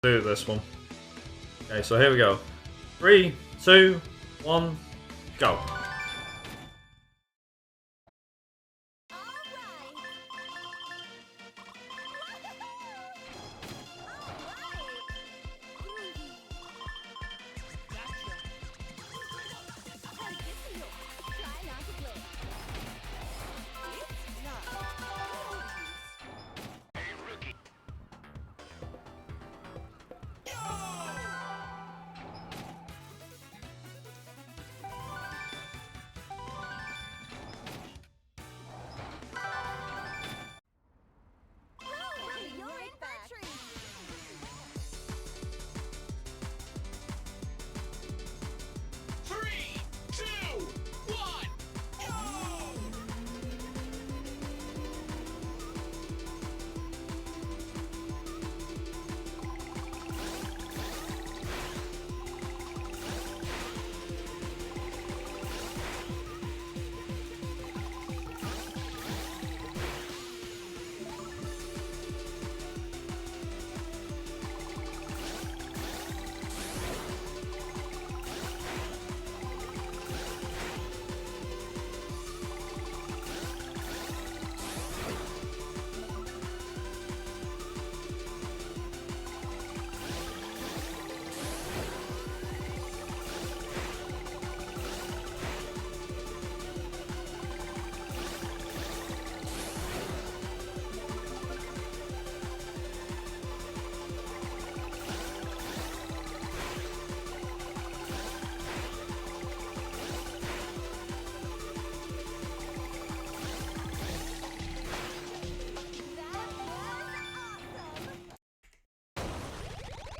do this one. Okay, so here we go. 3, 2, 1, go.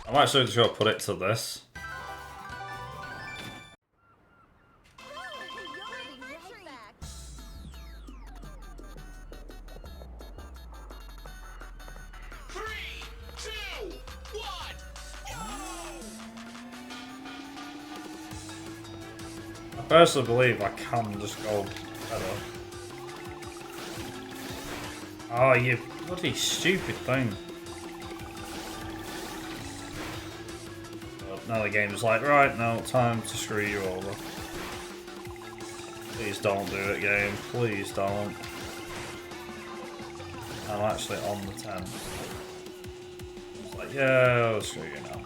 I'm actually just going to put it to this. I personally believe I can just go better. Oh, you bloody stupid thing. Now the game's like, right, now time to screw you over. Please don't do it, game. Please don't. I'm actually on the 10. It's like, yeah, I'll screw you now.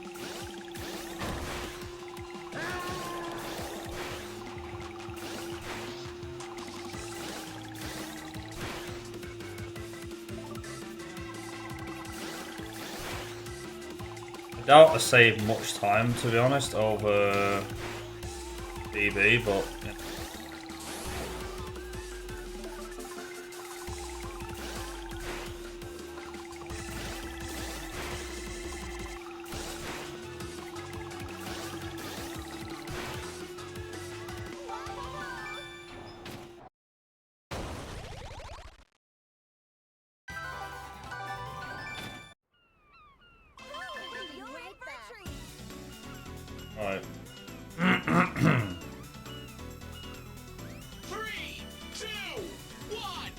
I doubt I saved much time, to be honest, over BB, but yeah. Right. 3, 2, 1.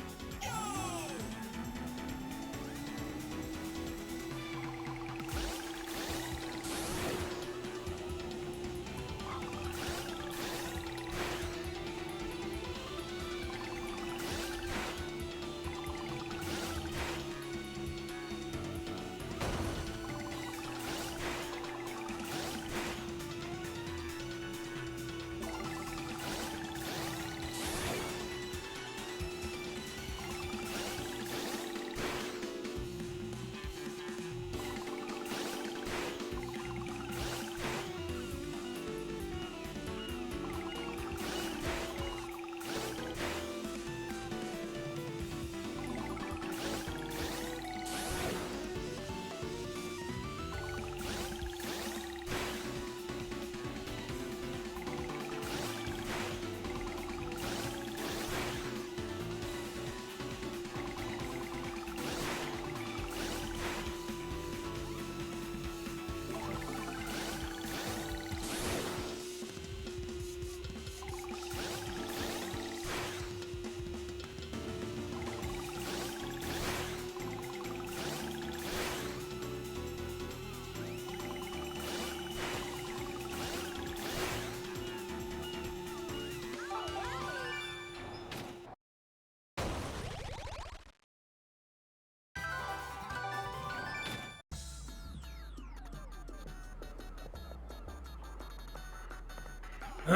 3,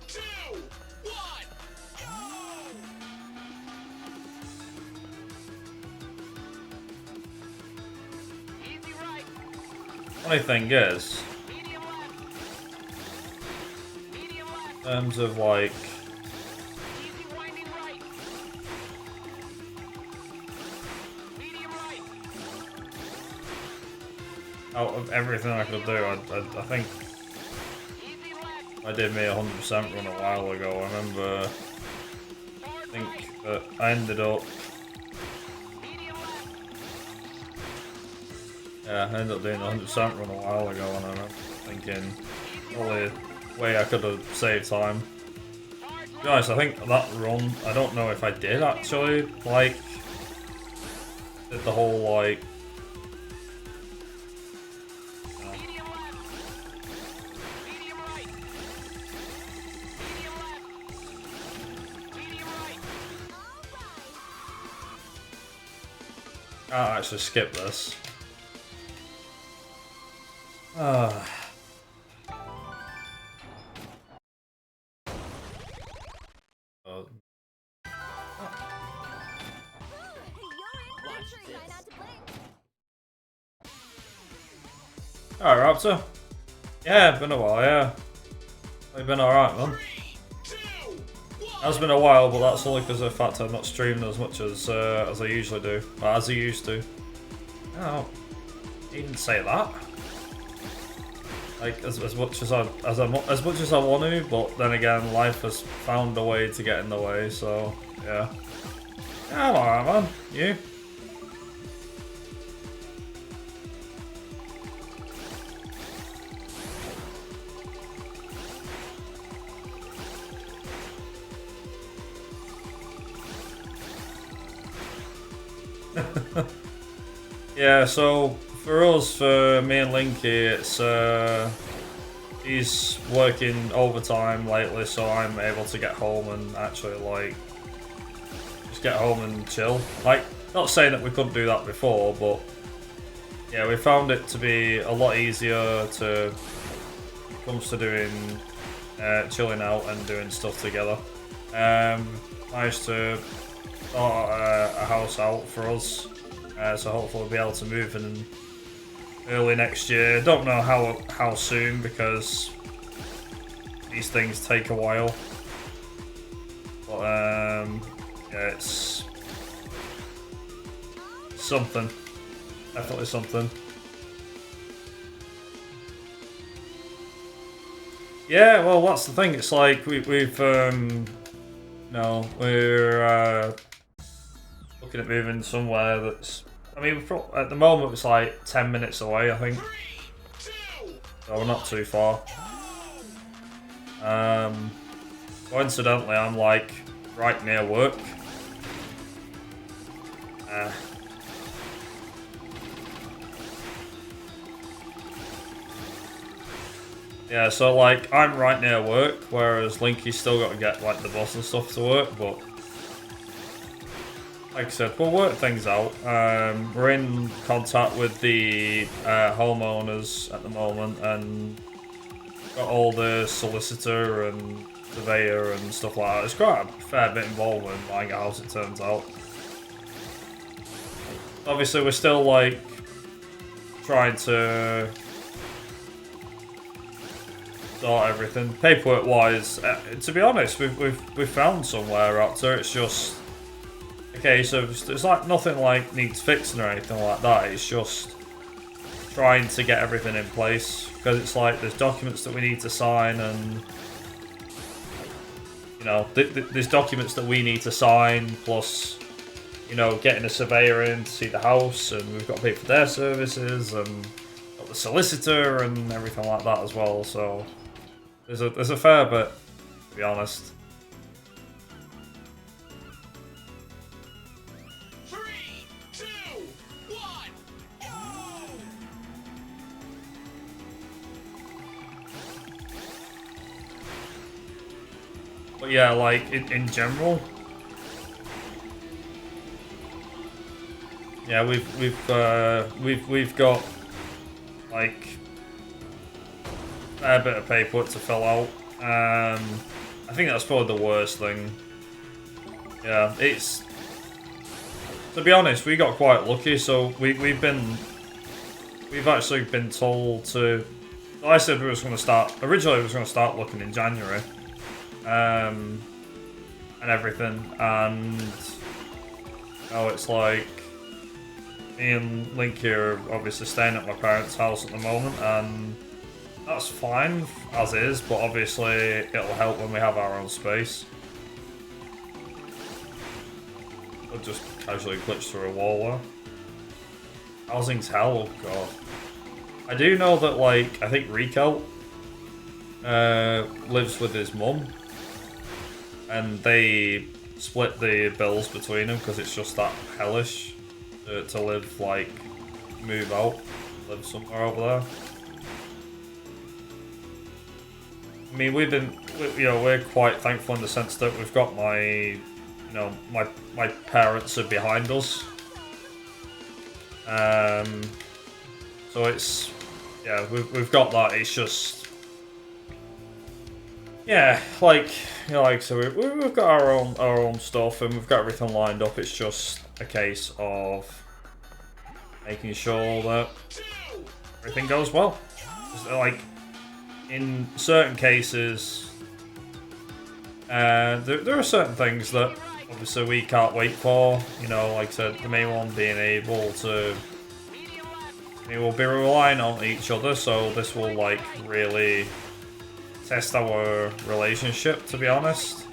2, 1. Easy right. Funny thing is, Medium left. Medium left. in terms of like, Easy winding right. Medium right. out of everything I could do, I think Easy left. I did me 100% run a while ago. I remember, I Hard think right. that I ended up, Medium left. yeah, I ended up doing a 100% run a while ago, and I remember thinking, only way I could have saved time. Hard To be honest, I think that run, I don't know if I did actually, like, did the whole, like, Medium left. Medium right. Medium left. Medium right. can't actually skip this. Ah. Oh, alright, Raptor. Yeah, been a while, yeah. You've been alright, man. 3, 2, 1. Has been a while, but that's only because of the fact I've not streamed as much as I usually do, or as I used to. Oh, you didn't say that. Like as much as I want to, but then again, life has found a way to get in the way. So yeah, yeah, I'm alright, man. You? Yeah, so for us, for me and Linky, it's he's working overtime lately, so I'm able to get home and actually like just get home and chill. Like, not saying that we couldn't do that before, but yeah, we found it to be a lot easier to when it comes to doing chilling out and doing stuff together. Managed to sort a house out for us. So hopefully we'll be able to move in early next year. Don't know how soon because these things take a while. But yeah, it's something. Definitely something. Yeah, well, that's the thing. It's like we've no, we're looking at moving somewhere that's. I mean, at the moment it's like 10 minutes away, I think. 3, 2, So we're not too far. Coincidentally, I'm like right near work. Yeah, so like I'm right near work, whereas Linky's still got to get like the bus and stuff to work, but like I said, we'll work things out. We're in contact with the homeowners at the moment and got all the solicitor and surveyor and stuff like that. It's quite a fair bit involved in buying a house, it turns out. Obviously, we're still like trying to sort everything paperwork wise. To be honest, we've found somewhere up there. It's just okay. So it's like nothing like needs fixing or anything like that. It's just trying to get everything in place because it's like there's documents that we need to sign and you know there's documents that we need to sign plus you know getting a surveyor in to see the house and we've got to pay for their services and got the solicitor and everything like that as well. So there's a fair bit, to be honest. 3, 2, 1. But yeah, like in general, yeah, we've got like a bit of paperwork to fill out. I think that's probably the worst thing. Yeah, it's... To be honest, we got quite lucky, so we've actually been told to... I said we was going to start... Originally, we was going to start looking in January. And everything, and... Oh, it's like... Me and Link here are obviously staying at my parents' house at the moment, and... That's fine, as is, but obviously it'll help when we have our own space. I'll just casually glitch through a wall there. Housing's hell, oh god. I do know that, like, I think Rico lives with his mum. And they split the bills between them because it's just that hellish to live, like, move out, live somewhere over there. I mean, we're quite thankful in the sense that we've got my parents are behind us. So it's, yeah, we've got that. It's just, yeah, so we've got our own stuff and we've got everything lined up. It's just a case of making sure that everything goes well. Just, like, in certain cases, there are certain things that obviously we can't wait for. You know, like the main one being able to, we will be relying on each other. So this will like really test our relationship, to be honest.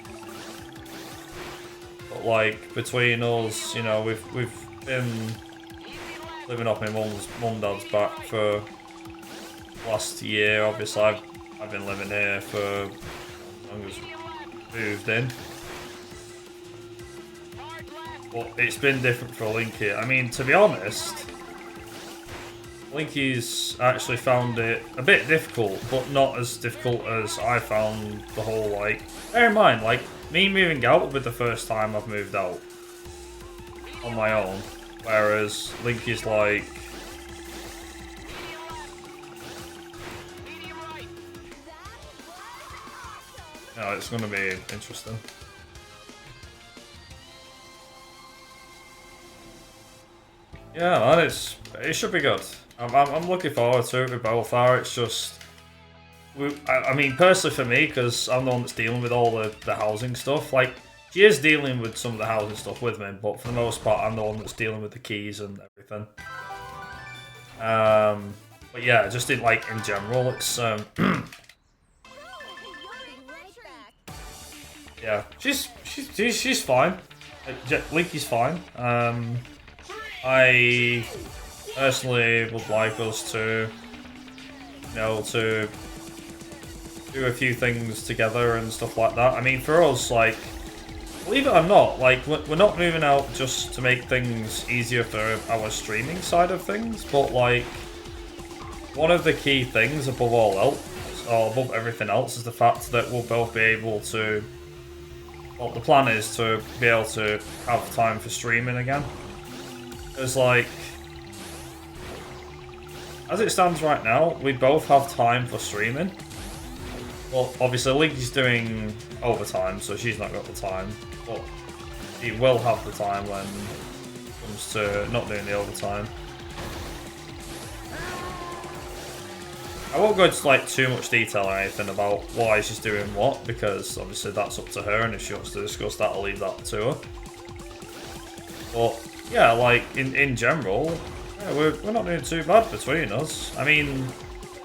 But like between us, you know, we've been living off my mum dad's back for last year. Obviously I've been living here for as long as moved in, but it's been different for Linky. I mean, to be honest, Linky's actually found it a bit difficult, but not as difficult as I found the whole, like, bear in mind, like, me moving out will be the first time I've moved out on my own, whereas Linky's like, no, it's going to be interesting. Yeah, man, it should be good. I'm looking forward to it. We both are. It's just, I mean, personally for me, because I'm the one that's dealing with all the housing stuff. Like, she is dealing with some of the housing stuff with me, but for the most part, I'm the one that's dealing with the keys and everything. But yeah, just in general, it's yeah, she's fine. Linky's fine. I personally would like us to, you know, to do a few things together and stuff like that. I mean, for us, like, believe it or not, like, we're not moving out just to make things easier for our streaming side of things, but like, one of the key things above all else, or above everything else, is the fact that we'll both be able to, well, the plan is to be able to have time for streaming again. It's like, as it stands right now, we both have time for streaming. Well, obviously Linky's doing overtime, so she's not got the time. But she will have the time when it comes to not doing the overtime. I won't go into like too much detail or anything about why she's doing what, because obviously that's up to her, and if she wants to discuss that, I'll leave that to her. But yeah, like in general, yeah, we're not doing too bad between us. I mean,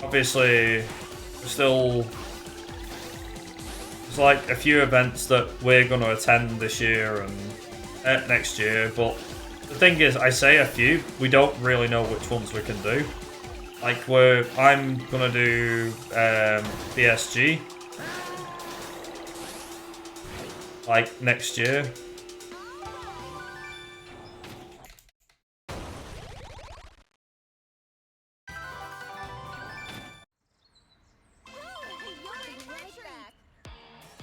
obviously, there's like a few events that we're going to attend this year and next year, but the thing is, I say a few, we don't really know which ones we can do. Like, I'm gonna do BSG like next year.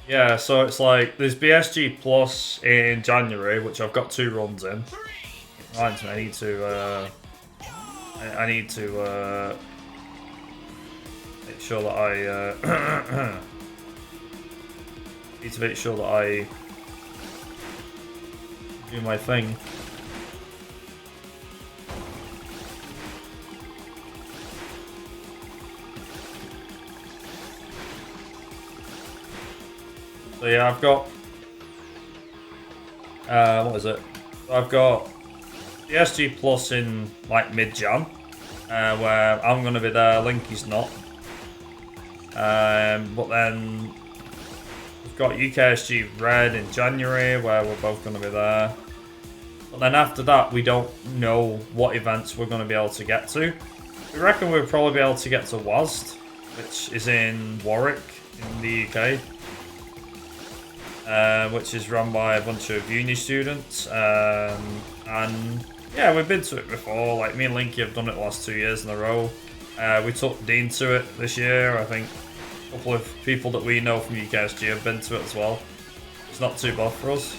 Yeah, so it's like there's BSG Plus in January, which I've got 2 runs in. Reminds me, I need to make sure that I need to make sure that I do my thing. So yeah, I've got what is it? I've got PSG Plus in like mid-Jan, where I'm gonna be there. Linky's not. But then we've got UKSG Red in January, where we're both gonna be there. But then after that, we don't know what events we're gonna be able to get to. We reckon we'll probably be able to get to WASD, which is in Warwick in the UK. Which is run by a bunch of uni students, and yeah, we've been to it before. Like me and Linky have done it the last 2 years in a row. We took Dean to it this year. I think a couple of people that we know from UKSG have been to it as well. It's not too bad for us.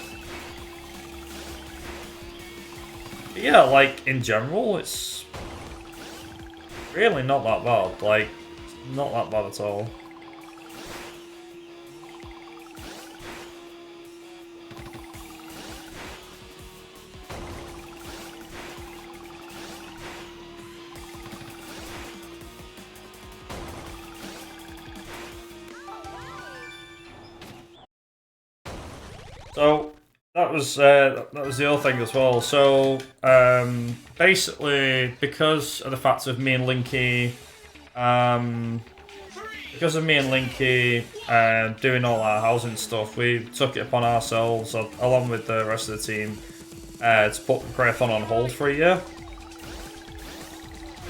But yeah, like in general, it's really not that bad. Like, not that bad at all. So that was the other thing as well. So basically, because of the fact of me and Linky, doing all our housing stuff, we took it upon ourselves, along with the rest of the team, to put the Crayathon on hold for a year.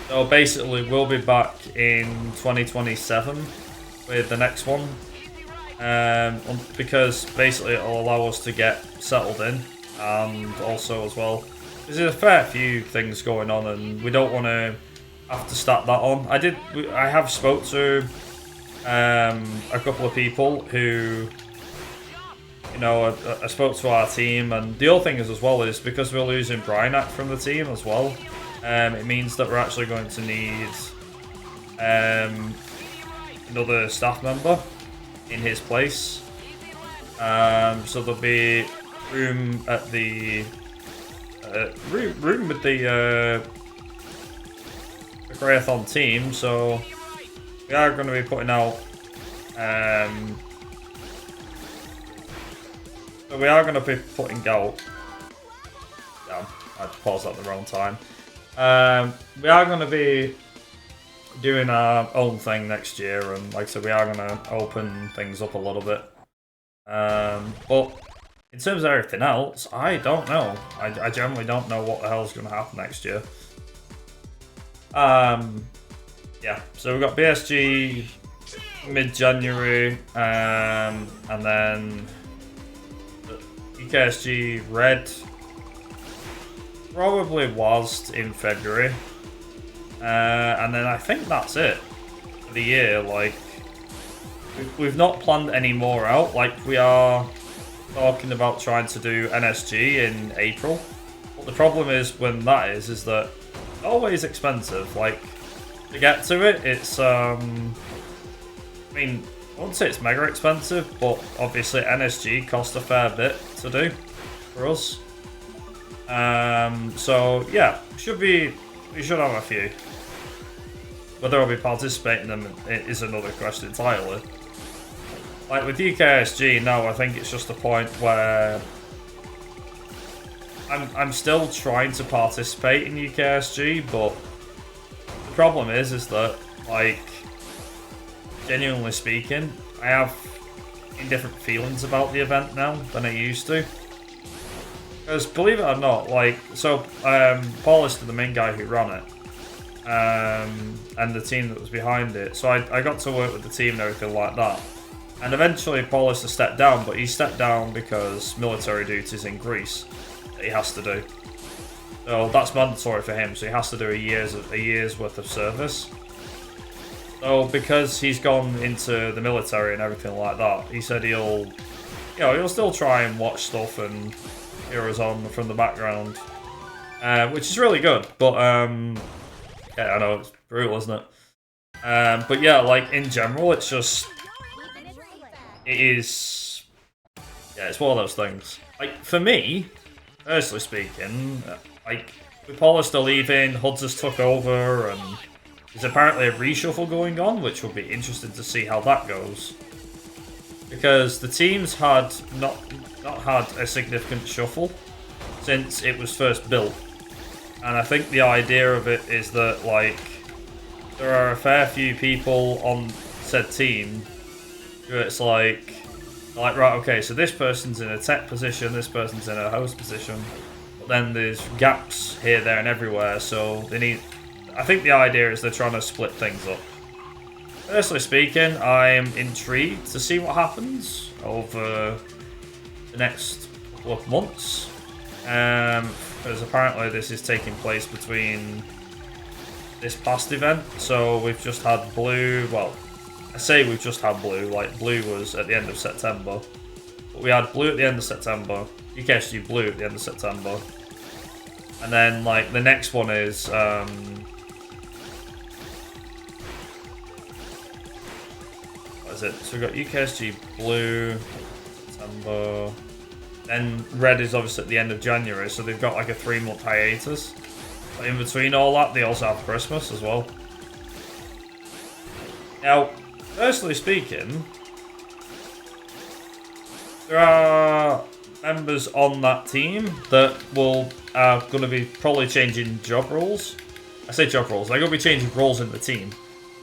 So basically, we'll be back in 2027 with the next one. Because basically it'll allow us to get settled in, and also as well, there's a fair few things going on, and we don't want to have to start that on. I have spoke to a couple of people who, you know, I spoke to our team, and the other thing is as well is because we're losing Brynak from the team as well. It means that we're actually going to need another staff member in his place. So there'll be room at the room with the Crayathon team. So we are going to be putting out. So we are going to be putting out. Damn, I paused at the wrong time. We are going to be doing our own thing next year, and like I said, we are going to open things up a little bit. But in terms of everything else, I don't know. I generally don't know what the hell's going to happen next year. Yeah, so we've got BSG mid-January, and then UKSG Red probably was in February. And then I think that's it for the year. Like, we've not planned any more out. Like, we are talking about trying to do NSG in April. But the problem is when that is that it's always expensive. Like, to get to it, it's I mean, I wouldn't say it's mega expensive, but obviously NSG costs a fair bit to do for us. So yeah, we should have a few. Whether I'll be participating in them is another question entirely. Like with UKSG, no, I think it's just a point where I'm still trying to participate in UKSG, but the problem is that, like, genuinely speaking, I have indifferent feelings about the event now than I used to. Because believe it or not, like, so Paul is the main guy who ran it, and the team that was behind it. So I got to work with the team and everything like that. And eventually Paul has to step down, but he stepped down because military duties in Greece that he has to do. So that's mandatory for him. So he has to do a year's worth of service. So because he's gone into the military and everything like that, he said he'll still try and watch stuff and hear us on from the background, which is really good. But yeah, I know it's brutal, isn't it? But yeah, like in general, it's just it is. Yeah, it's one of those things. Like for me, personally speaking, like with Paulista leaving, Huds has took over, and there's apparently a reshuffle going on, which will be interesting to see how that goes. Because the teams had not had a significant shuffle since it was first built. And I think the idea of it is that, like, there are a fair few people on said team who it's like, right, okay, so this person's in a tech position, this person's in a host position, but then there's gaps here, there, and everywhere, so they need... I think the idea is they're trying to split things up. Personally speaking, I'm intrigued to see what happens over the next couple of months. Because apparently this is taking place between this past event. So we've just had blue, well, I say we've just had blue, like blue was at the end of September. But we had blue at the end of September, UKSG blue at the end of September. And then like the next one is it? So we've got UKSG blue, September, then red is obviously at the end of January, so they've got like a 3-month hiatus. But in between all that, they also have Christmas as well. Now, personally speaking, there are members on that team that are going to be probably changing job roles. I say job roles, they're going to be changing roles in the team.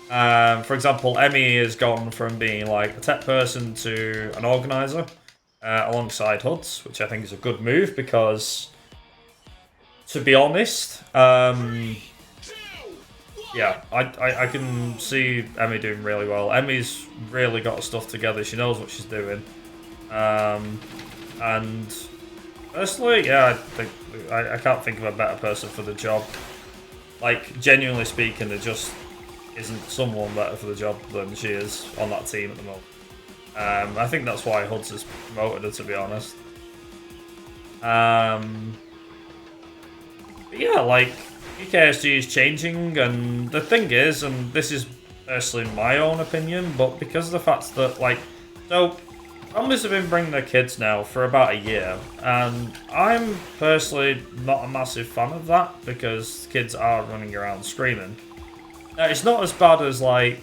For example, Emmy has gone from being like a tech person to an organizer alongside Huds, which I think is a good move because, to be honest, yeah, I can see Emmy doing really well. Emmy's really got her stuff together. She knows what she's doing. And personally, yeah, I can't think of a better person for the job. Like, genuinely speaking, there just isn't someone better for the job than she is on that team at the moment. I think that's why Huds has promoted her, to be honest. But yeah, like, UKSG is changing, and the thing is, and this is personally my own opinion, but because of the fact that, like, so families have been bringing their kids now for about a year, and I'm personally not a massive fan of that because kids are running around screaming. Now, it's not as bad as, like,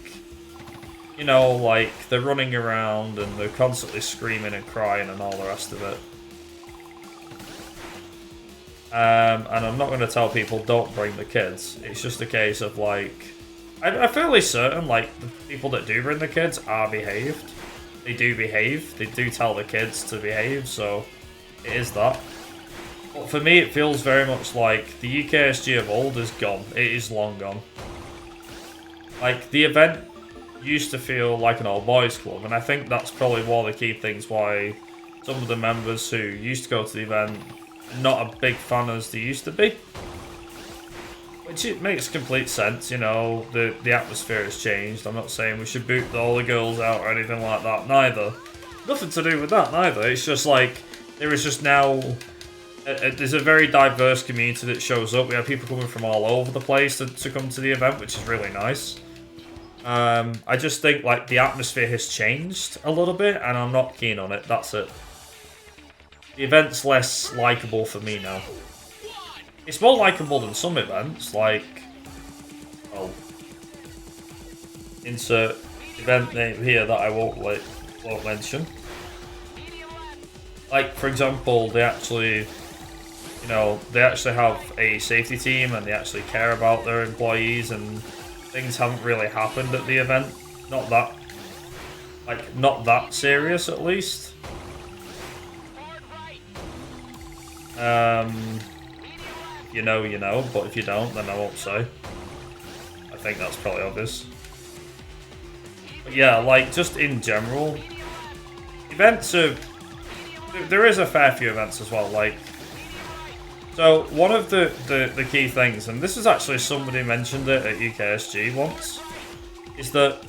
you know, like, they're running around and they're constantly screaming and crying and all the rest of it. And I'm not going to tell people don't bring the kids. It's just a case of, like, I'm fairly certain, like, the people that do bring the kids are behaved. They do behave. They do tell the kids to behave, so it is that. But for me, it feels very much like the UKSG of old is gone. It is long gone. Like, the event used to feel like an all-boys club, and I think that's probably one of the key things why some of the members who used to go to the event are not a big fan as they used to be. Which it makes complete sense, you know, the atmosphere has changed. I'm not saying we should boot all the girls out or anything like that, neither. Nothing to do with that, neither. It's just like, there is just now... there's a very diverse community that shows up. We have people coming from all over the place to come to the event, which is really nice. I just think, like, the atmosphere has changed a little bit, and I'm not keen on it. That's it. The event's less likeable for me now. It's more likeable than some events, like, well, insert event name here that I won't mention. Like, for example, they actually, you know, they actually have a safety team and they actually care about their employees, and things haven't really happened at the event. Not that, like, not that serious at least. You know, but if you don't, then I won't say. I think that's probably obvious. But yeah, like, just in general, events are... There is a fair few events as well, like... So, one of the key things, and this is actually somebody mentioned it at UKSG once, is that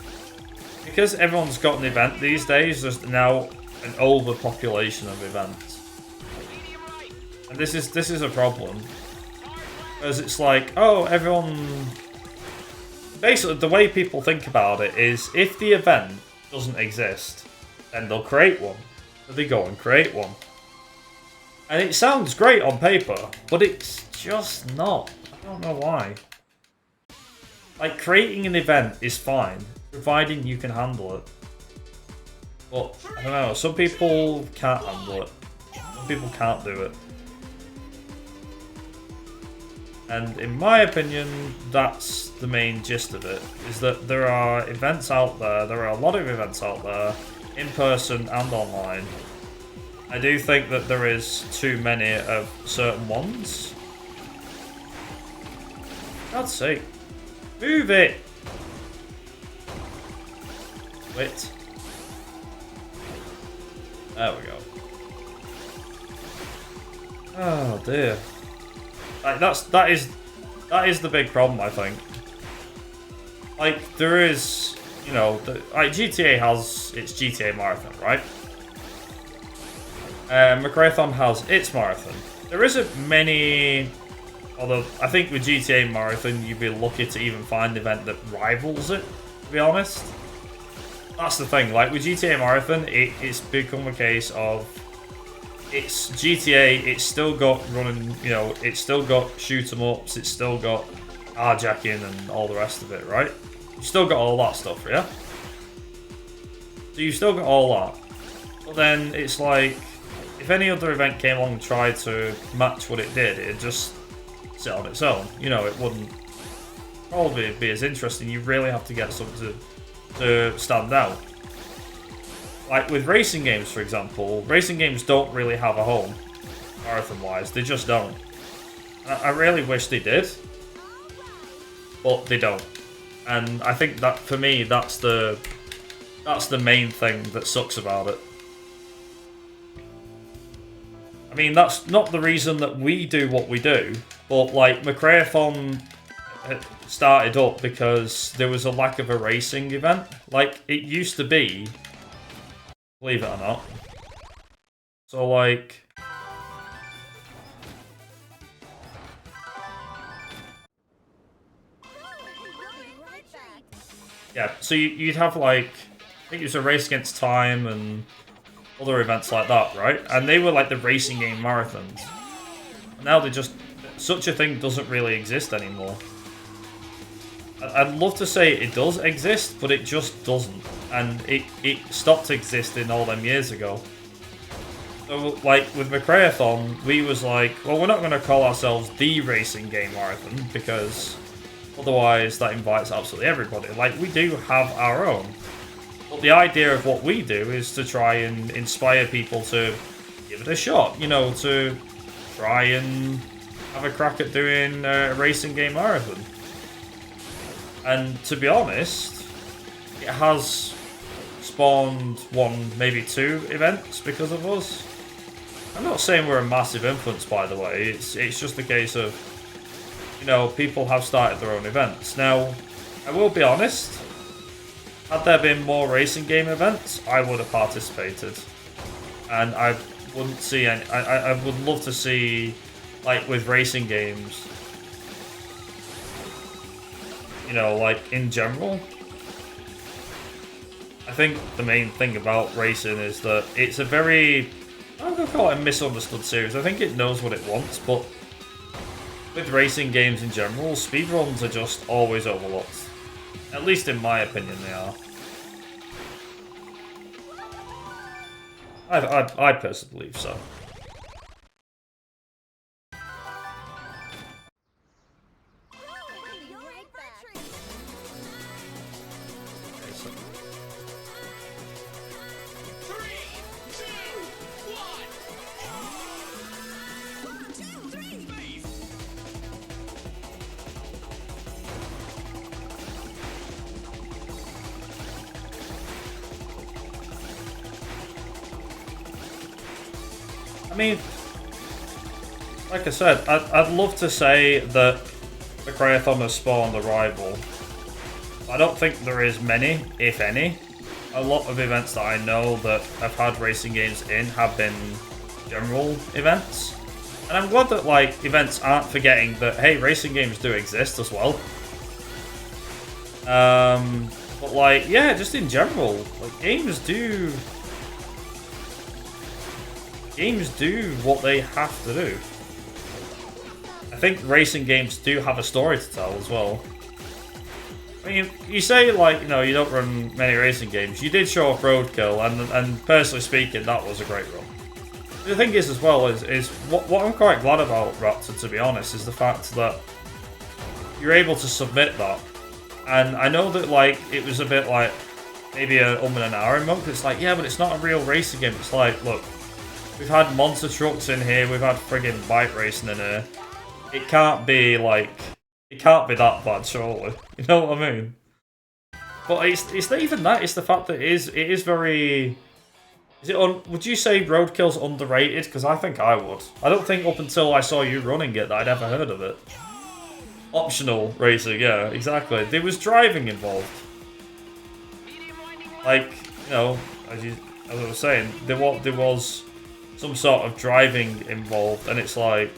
because everyone's got an event these days, there's now an overpopulation of events. And this is a problem. Because it's like, oh, everyone basically, the way people think about it is if the event doesn't exist, then they'll create one. So they go and create one. And it sounds great on paper, but it's just not. I don't know why. Like, creating an event is fine, providing you can handle it. But, I don't know, some people can't handle it. Some people can't do it. And in my opinion, that's the main gist of it, is that there are events out there, there are a lot of events out there, in person and online. I do think that there is too many of certain ones. For God's sake. Move it! Wait. There we go. Oh dear. Like, that is the big problem, I think. Like, there is, you know, like GTA has its GTA Marathon, right? Macrathon has its marathon. There isn't many, although I think with GTA Marathon you'd be lucky to even find an event that rivals it, to be honest. That's the thing, like with GTA Marathon, it's become a case of, it's GTA, it's still got running, you know, it's still got shoot 'em ups, it's still got carjacking and all the rest of it, right? You've still got all that stuff, yeah? So you've still got all that. But then it's like, if any other event came along and tried to match what it did, it'd just sit on its own. You know, it wouldn't probably be as interesting. You really have to get something to stand out. Like with racing games, for example, racing games don't really have a home, marathon-wise. They just don't. I really wish they did, but they don't. And I think that, for me, that's the main thing that sucks about it. I mean, that's not the reason that we do what we do, but like Macrathon started up because there was a lack of a racing event. Like, it used to be, believe it or not. So like, yeah, so you'd have like, I think it was a race against time and other events like that, right? And they were like the racing game marathons. Now they just, such a thing doesn't really exist anymore. I'd love to say it does exist, but it just doesn't. And it stopped existing all them years ago. So like with Macrathon, we was like, well, we're not going to call ourselves the racing game marathon because otherwise that invites absolutely everybody. Like, we do have our own. But the idea of what we do is to try and inspire people to give it a shot, you know, to try and have a crack at doing a racing game marathon. And to be honest, it has spawned one, maybe two events because of us. I'm not saying we're a massive influence, by the way. It's just a case of, you know, people have started their own events. Now, I will be honest. Had there been more racing game events, I would have participated. And I wouldn't see any... I would love to see, like, with racing games, you know, like, in general. I think the main thing about racing is that it's a very... I'm going to call it a misunderstood series. I think it knows what it wants, but with racing games in general, speedruns are just always overlooked. At least in my opinion, they are. I personally believe so. I mean, like I said, I'd love to say that the Macrathon has spawned a rival. I don't think there is many, if any. A lot of events that I know that have had racing games in have been general events. And I'm glad that, like, events aren't forgetting that, hey, racing games do exist as well. But like, yeah, just in general, like games do what they have to do. I think racing games do have a story to tell as well. I mean, you say like, you know, you don't run many racing games. You did show off Roadkill, and personally speaking, that was a great run. The thing is, as well, is what I'm quite glad about Raptor, to be honest, is the fact that you're able to submit that. And I know that like it was a bit like maybe an and an hour month. It's like, yeah, but it's not a real racing game. It's like, look, we've had monster trucks in here, we've had friggin' bike racing in here. It can't be like, it can't be that bad, surely. You know what I mean? But it's not even that. It's the fact that it is very. Would you say Roadkill's underrated? Because I think I would. I don't think up until I saw you running it that I'd ever heard of it. Optional racing, yeah, exactly. There was driving involved. Like, you know, as I was saying, there was some sort of driving involved, and it's like,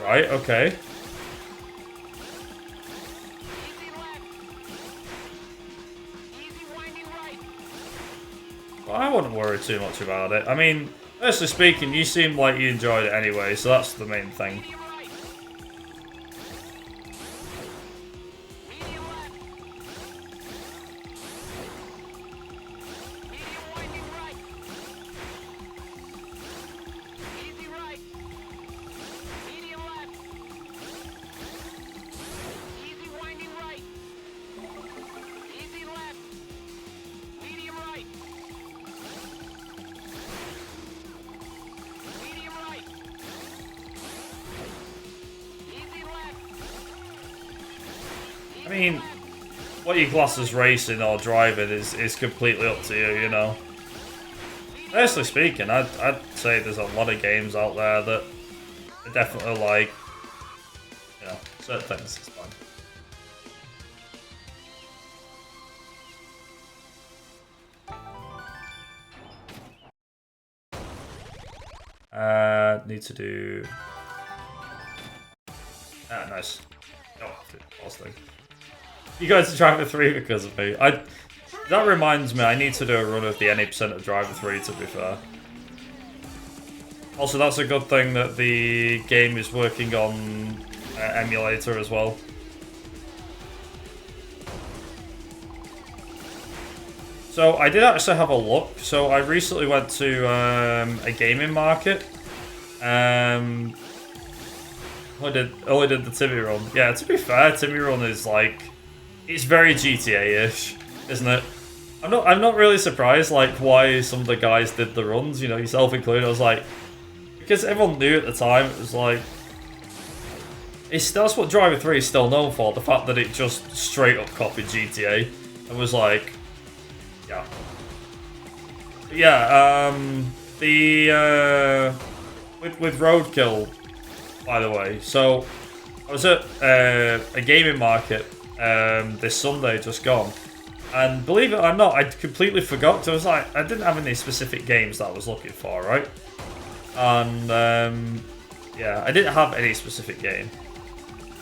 right, okay. Well, I wouldn't worry too much about it. I mean, personally speaking, you seem like you enjoyed it anyway, so that's the main thing. I mean, what you class as racing or driving is completely up to you, you know. Personally speaking, I'd say there's a lot of games out there that are definitely like, you know, certain things is fun. Need to do. Ah, nice. Oh, last thing. You guys are Driver 3 because of me. That reminds me, I need to do a run of the 80% of Driver 3, to be fair. Also, that's a good thing that the game is working on emulator as well. So, I did actually have a look. So, I recently went to a gaming market. Only did the Timmy run. Yeah, to be fair, Timmy run is like... It's very GTA-ish, isn't it? I'm not really surprised, like, why some of the guys did the runs, you know, yourself included. I was like, because everyone knew at the time, it was like, that's what Driver 3 is still known for, the fact that it just straight up copied GTA. And was like, yeah. But yeah, with Roadkill, by the way, so I was at a gaming market this Sunday just gone, and believe it or not, I completely forgot. I was like, I didn't have any specific games that I was looking for, right? And yeah, I didn't have any specific game.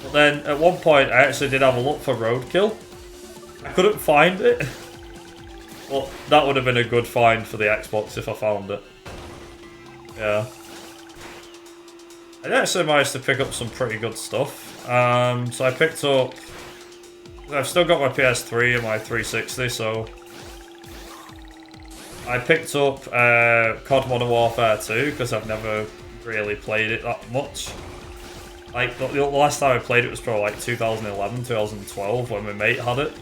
But then at one point, I actually did have a look for Roadkill. I couldn't find it. Well, that would have been a good find for the Xbox if I found it. Yeah. I actually managed to pick up some pretty good stuff. So I picked up... I've still got my PS3 and my 360, so... I picked up COD Modern Warfare 2, because I've never really played it that much. Like, the last time I played it was probably like 2011, 2012, when my mate had it.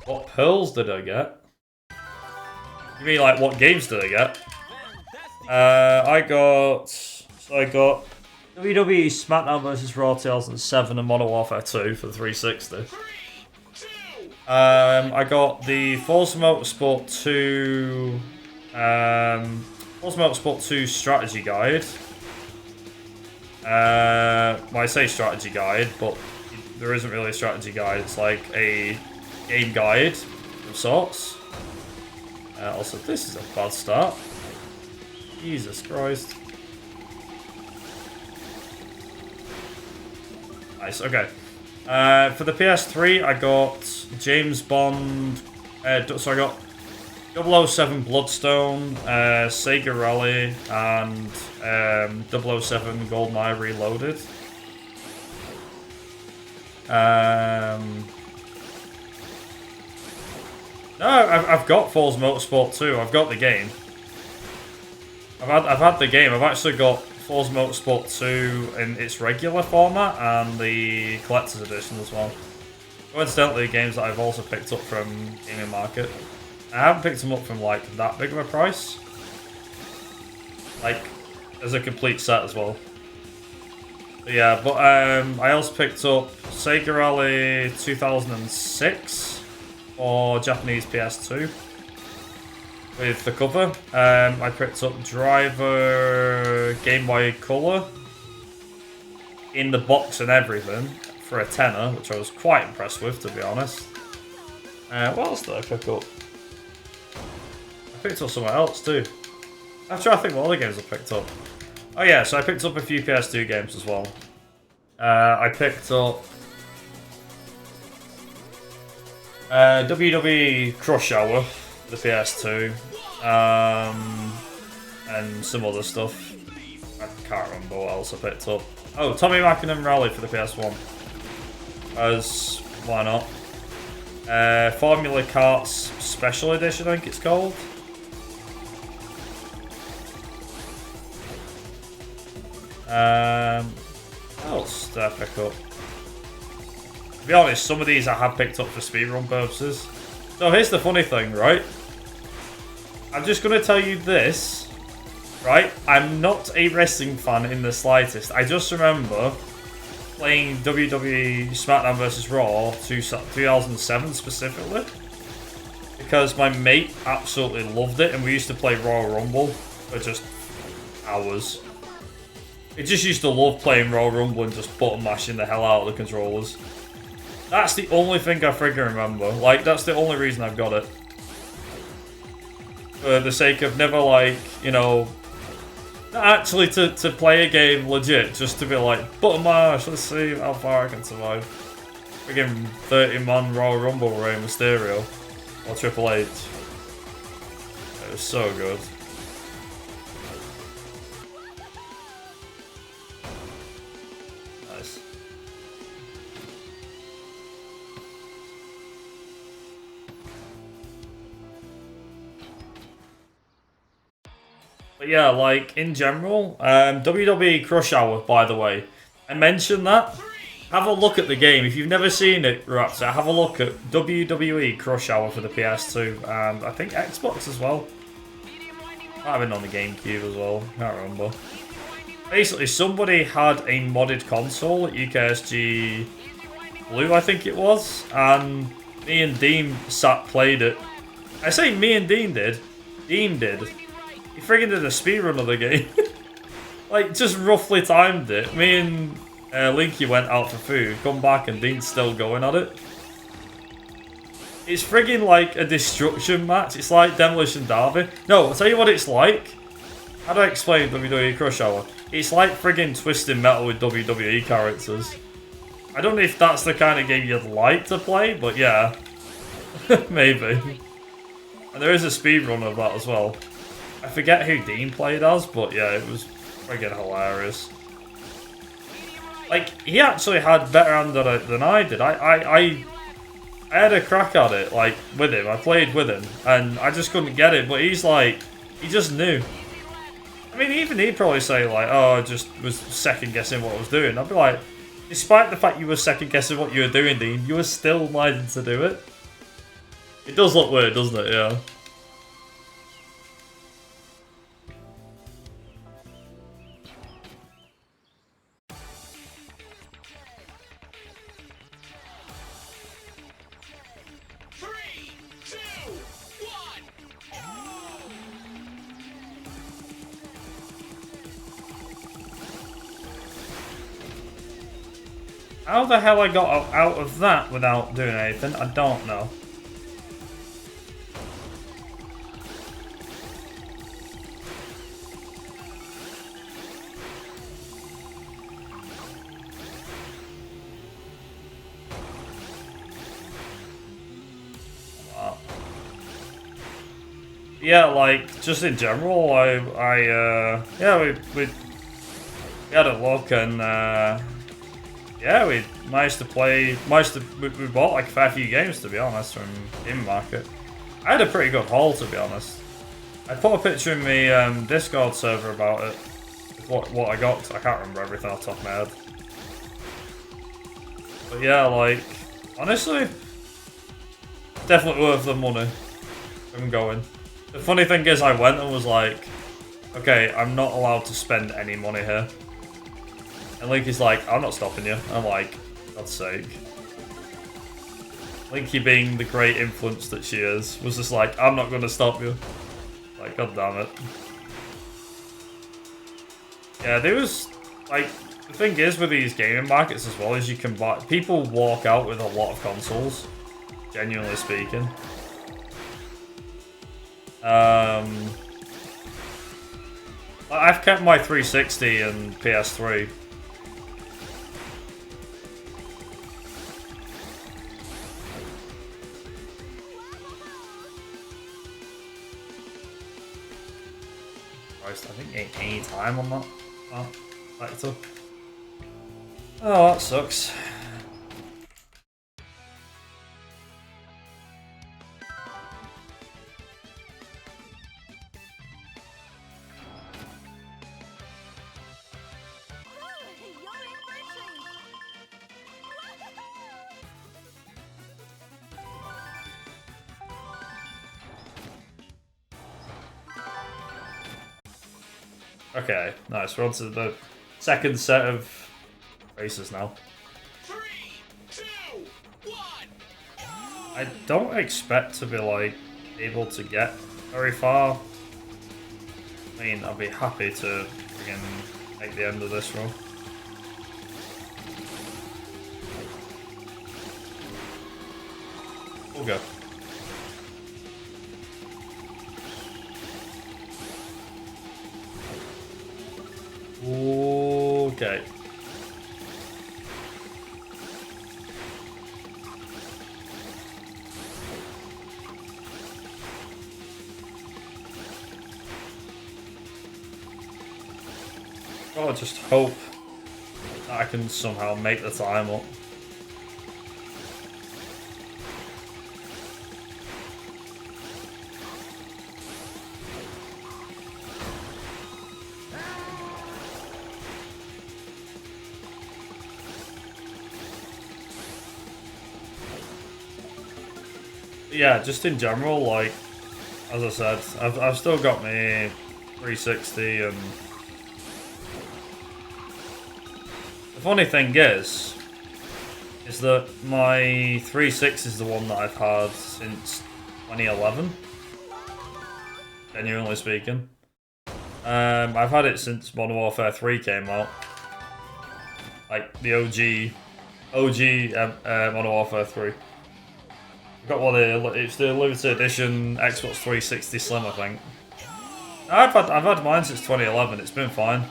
What pearls did I get? You mean like what games did I get? I got WWE SmackDown vs Raw 2007 and Modern Warfare 2 for the 360. I got the Forza Motorsport 2 Forza Motorsport 2 strategy guide. Well, I say strategy guide, but there isn't really a strategy guide. It's like a game guide of sorts. Also, this is a bad start. Jesus Christ. Nice, okay. For the PS3, I got James Bond... so I got 007 Bloodstone, Sega Rally, and 007 GoldenEye Reloaded. No, I've got Forza Motorsport 2. I've got the game. I've had the game. I've actually got Forza Motorsport 2 in its regular format and the collector's edition as well. Coincidentally, games that I've also picked up from Gaming Market. I haven't picked them up from like that big of a price. Like, as a complete set as well. But yeah, but I also picked up Sega Rally 2006 for Japanese PS2 with the cover. I picked up Driver Game Boy Color in the box and everything for a tenner, which I was quite impressed with, to be honest. What else did I pick up? I picked up somewhere else too. I'm trying to think what other games I picked up. Oh yeah, so I picked up a few PS2 games as well. I picked up WWE Crush Hour for the PS2, and some other stuff. I can't remember what else I picked up. Oh, Tommy Mackinnon Rally for the PS1. As why not? Formula Karts Special Edition, I think it's called. What else did I pick up? To be honest, some of these I have picked up for speedrun purposes. So here's the funny thing, right? I'm just going to tell you this, right? I'm not a wrestling fan in the slightest. I just remember playing WWE SmackDown vs. Raw 2007 specifically. Because my mate absolutely loved it and we used to play Royal Rumble for just hours. I just used to love playing Royal Rumble and just button mashing the hell out of the controllers. That's the only thing I freaking remember. Like, that's the only reason I've got it. For the sake of never, like, you know... Not actually to play a game legit, just to be like, button mash, let's see how far I can survive. Freaking 30-man Royal Rumble Rey Mysterio. Or Triple H. It was so good. Nice. But yeah, like, in general, WWE Crush Hour, by the way. I mentioned that. Have a look at the game. If you've never seen it, Raptor, have a look at WWE Crush Hour for the PS2 and I think Xbox as well. Might have been on the GameCube as well. Can't remember. Basically, somebody had a modded console at UKSG Blue, I think it was, and me and Dean played it. I say me and Dean did. Dean did. He friggin' did a speedrun of the game. Like, just roughly timed it. Me and Linky went out for food, come back, and Dean's still going at it. It's friggin' like a destruction match. It's like Demolition Derby. No, I'll tell you what it's like. How do I explain WWE Crush Hour? It's like friggin' Twisted Metal with WWE characters. I don't know if that's the kind of game you'd like to play, but yeah. Maybe. And there is a speedrun of that as well. I forget who Dean played as, but yeah, it was friggin' hilarious. Like, he actually had better hand than I did. I had a crack at it, like, with him. I played with him, and I just couldn't get it, but he's like, he just knew. I mean, even he'd probably say, like, oh, I just was second-guessing what I was doing. I'd be like, despite the fact you were second-guessing what you were doing, Dean, you were still minding to do it. It does look weird, doesn't it? Yeah. How the hell I got out of that without doing anything, I don't know. Yeah, like just in general, yeah, we had a look and yeah, we managed to play we bought like a fair few games to be honest from Game Market. I had a pretty good haul to be honest. I put a picture in my Discord server about it. What I got, 'cause I can't remember everything off the top of my head. But yeah, like honestly, definitely worth the money. I'm going. The funny thing is, I went and was like, okay, I'm not allowed to spend any money here. And Linky's like, I'm not stopping you. I'm like, God's sake. Linky, being the great influence that she is, was just like, I'm not going to stop you. Like, God damn it. Yeah, there was, like, the thing is with these gaming markets as well is you can buy, people walk out with a lot of consoles, genuinely speaking. I've kept my 360 and PS3. Christ, I think any time on that. Oh, factor. Oh, that sucks. Okay, nice. We're on to the second set of races now. 3, 2, 1. I don't expect to be like able to get very far. I mean, I'll be happy to freaking make the end of this run. We'll go. Okay. Oh, I just hope that I can somehow make the time up. Yeah, just in general, like, as I said, I've still got my 360 and the funny thing is that my 360 is the one that I've had since 2011, genuinely speaking. I've had it since Modern Warfare 3 came out, like the OG Modern Warfare 3. Got one here. It's the limited edition Xbox 360 Slim, I think. I've had mine since 2011. It's been fine.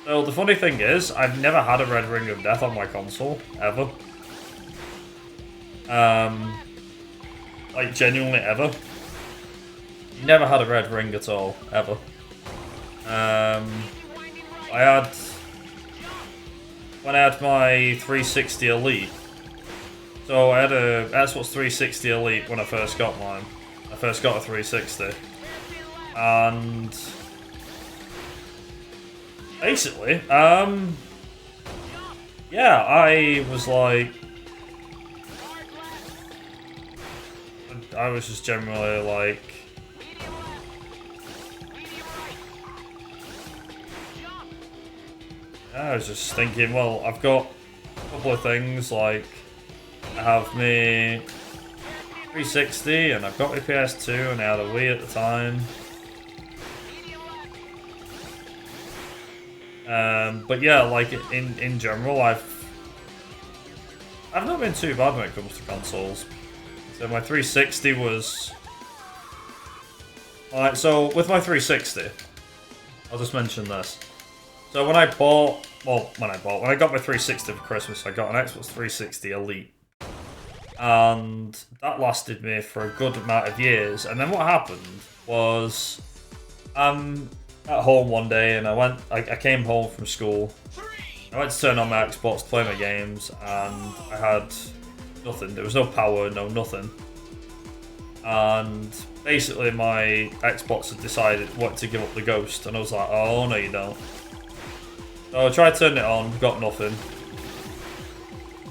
So the funny thing is, I've never had a red ring of death on my console ever. Like genuinely ever. Never had a red ring at all ever. When I had my 360 Elite. So I had a Xbox 360 Elite when I first got mine. I first got a 360. And basically, yeah, I was like, I was just generally like, I was just thinking, well, I've got a couple of things, like, I have my 360 and I've got my PS2 and I had a Wii at the time. But yeah, like in general, I've not been too bad when it comes to consoles. So my 360 was alright. So with my 360, I'll just mention this. So when I got my 360 for Christmas, I got an Xbox 360 Elite. And that lasted me for a good amount of years. And then what happened was I'm at home one day and I came home from school. I went to turn on my Xbox to play my games and I had nothing. There was no power, no nothing. And basically my Xbox had decided what to give up the ghost and I was like, oh no you don't. So I tried turning it on, got nothing.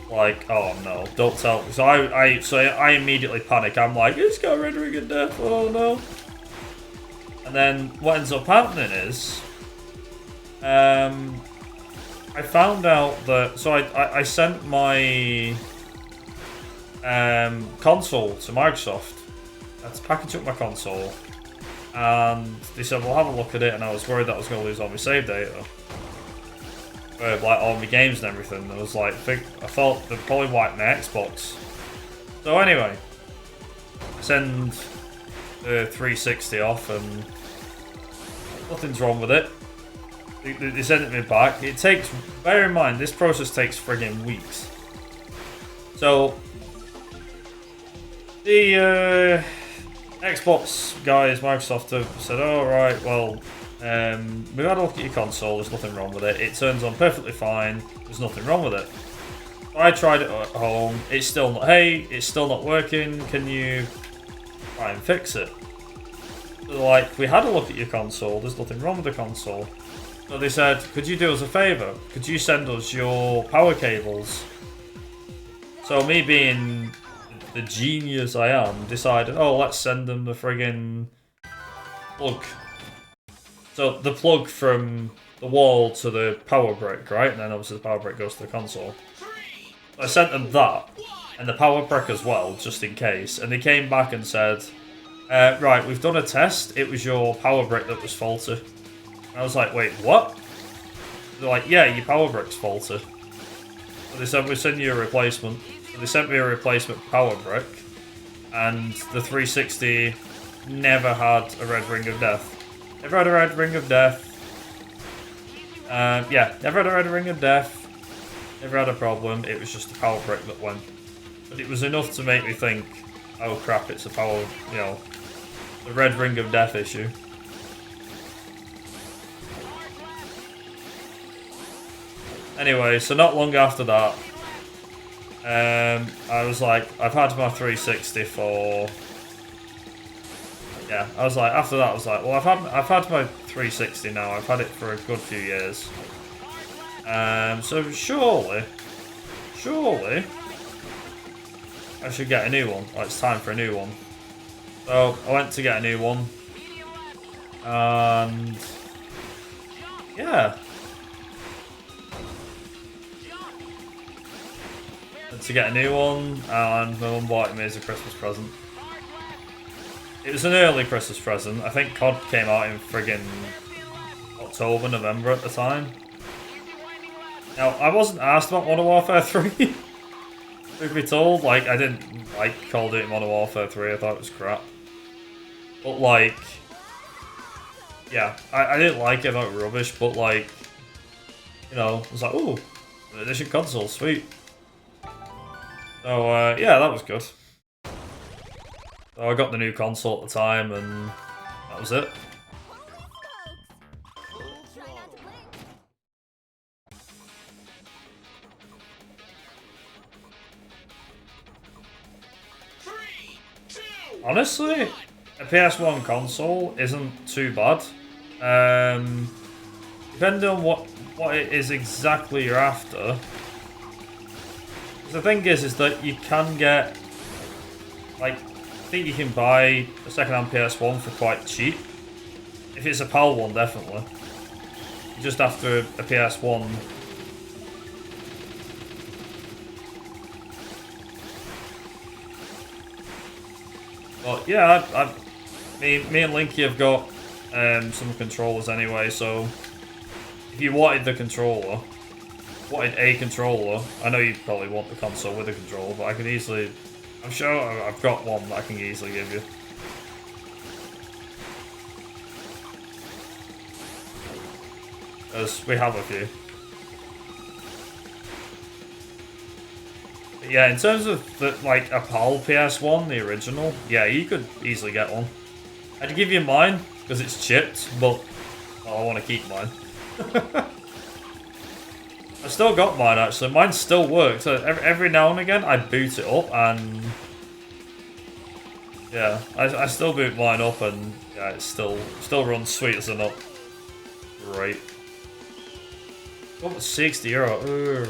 Like, oh no, don't tell me. So I immediately panic. I'm like, it's got Red Ring of Death, oh no. And then what ends up happening is I found out that, so I sent my console to Microsoft. I had to package up my console, and they said, "Well, have a look at it." And I was worried that I was going to lose all my save data, like all my games and everything. I was like, I thought they'd probably wipe my Xbox. So anyway, I send the 360 off, and nothing's wrong with it. They sent it me back. It takes, bear in mind, this process takes friggin' weeks. So the Xbox guys, Microsoft, have said, "Oh right, well, we've had a look at your console. There's nothing wrong with it. It turns on perfectly fine. There's nothing wrong with it." I tried it at home. It's still not. Hey, it's still not working. Can you try and fix it? They're like, we had a look at your console. There's nothing wrong with the console. So they said, could you do us a favour? Could you send us your power cables? So me being the genius I am, decided, oh, let's send them the friggin' plug. So the plug from the wall to the power brick, right? And then obviously the power brick goes to the console. So I sent them that, and the power brick as well, just in case. And they came back and said, right, we've done a test. It was your power brick that was faulty. And I was like, wait, what? They're like, yeah, your power brick's faulty. So they said, we'll send you a replacement. So they sent me a replacement power brick, and the 360 never had a red ring of death. Never had a red ring of death. Yeah, never had a red ring of death. Never had a problem. It was just the power brick that went. But it was enough to make me think, oh crap, it's a power, you know, the red ring of death issue. Anyway, so not long after that, I was like, I've had my 360 for, yeah, I was like, after that I was like, well, I've had my 360 now, I've had it for a good few years. So surely, I should get a new one. Like, it's time for a new one. So I went to get a new one, and yeah, to get a new one, and my mum bought it me as a Christmas present. It was an early Christmas present. I think COD came out in friggin' October, November at the time. Now, I wasn't asked about Modern Warfare 3. Truth be told, like, I didn't like Call of Duty Modern Warfare 3, I thought it was crap. But, like, yeah, I didn't like it, I thought it was rubbish, but, like, you know, I was like, ooh, an edition console, sweet. So, yeah, that was good. So I got the new console at the time, and that was it. Honestly, a PS1 console isn't too bad. Depending on what it is exactly you're after. The thing is that you can get, like, I think you can buy a second-hand PS1 for quite cheap. If it's a PAL one, definitely. Just after a PS1. But yeah, me and Linky have got some controllers anyway, so if you wanted a controller, I know you probably want the console with a controller, but I can easily, I'm sure I've got one that I can easily give you. Because we have a few. But yeah, in terms of the, like a PAL PS1, the original, yeah, you could easily get one. I'd give you mine because it's chipped, but well, I want to keep mine. I still got mine actually. Mine still works. So every now and again, I boot it up and yeah, I still boot mine up and yeah, it still runs sweet as a nut. Great. Oh, 60 euro. Ugh.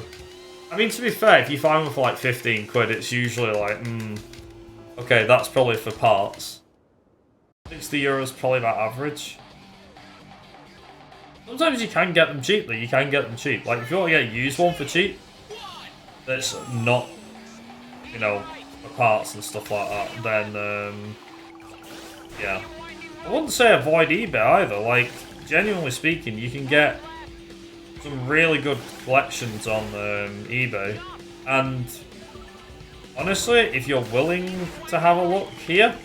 I mean, to be fair, if you find them for like 15 quid, it's usually like, okay, that's probably for parts. 60 euros probably about average. Sometimes you can get them cheaply. You can get them cheap. Like if you want to get a used one for cheap, that's not, you know, for parts and stuff like that. Then, yeah, I wouldn't say avoid eBay either. Like genuinely speaking, you can get some really good collections on eBay, and honestly, if you're willing to have a look here,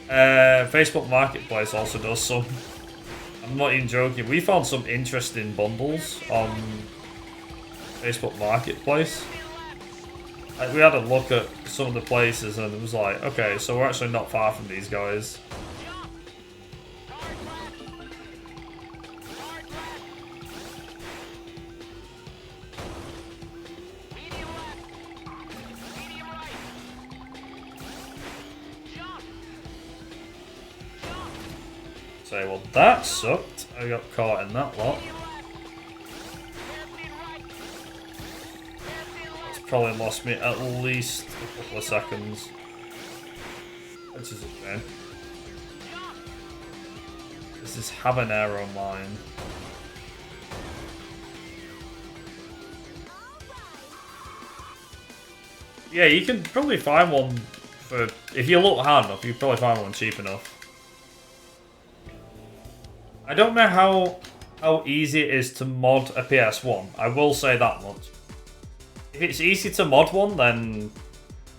Facebook Marketplace also does some. I'm not even joking. We found some interesting bundles on Facebook Marketplace. Like, we had a look at some of the places and it was like, okay, so we're actually not far from these guys. Say, well, that sucked. I got caught in that lot. That's probably lost me at least a couple of seconds. Which is okay. This is Habanero Mine. Yeah, you can probably find one for... If you look hard enough, you can probably find one cheap enough. I don't know how easy it is to mod a PS1. I will say that much. If it's easy to mod one, then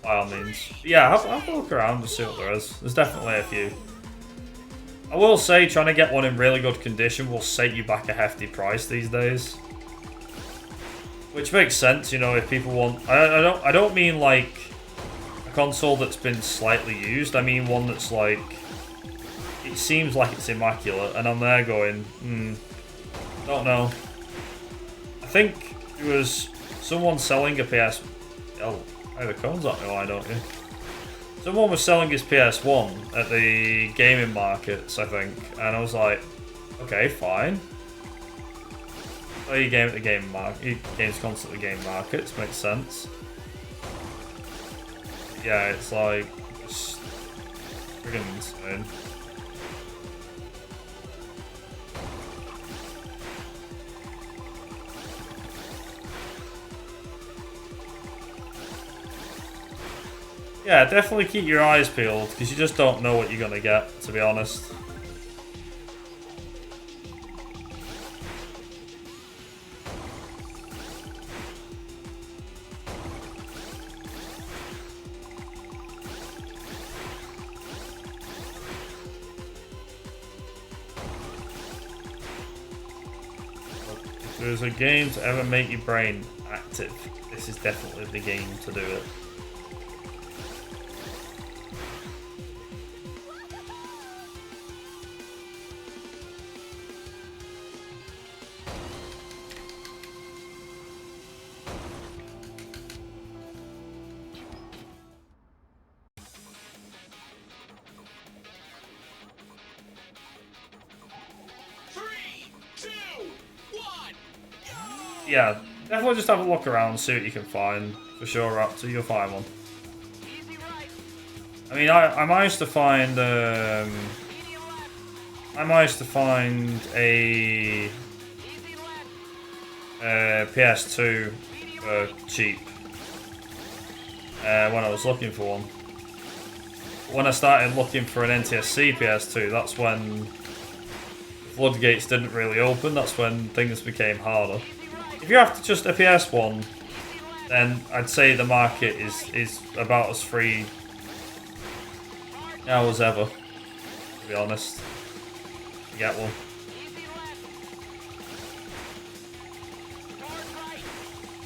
by all means. But yeah, have a look around and see what there is. There's definitely a few. I will say trying to get one in really good condition will set you back a hefty price these days. Which makes sense, you know, if people want... I don't mean like a console that's been slightly used. I mean one that's like... It seems like it's immaculate, and I'm there going, don't know. I think there was someone selling a PS... Oh, hey, the cone's at me, why don't you? Someone was selling his PS1 at the gaming markets, I think, and I was like, okay, fine. Play your game at the gaming market, games constantly game markets, makes sense. Yeah, it's like, just friggin' insane. Yeah, definitely keep your eyes peeled, because you just don't know what you're going to get, to be honest. If there's a game to ever make your brain active, this is definitely the game to do it. Yeah, definitely just have a look around, see what you can find. For sure, Raptor, you'll find one. I mean, I managed to find a PS2 cheap when I was looking for one. When I started looking for an NTSC PS2, that's when the floodgates didn't really open. That's when things became harder. If you're after just a PS1, then I'd say the market is about as free now as ever, to be honest. You get one.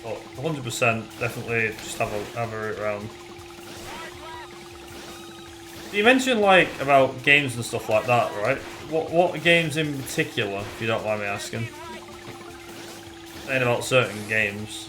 But 100% definitely just have a route around. You mentioned like about games and stuff like that, right? What games in particular, if you don't mind me asking? Saying about certain games.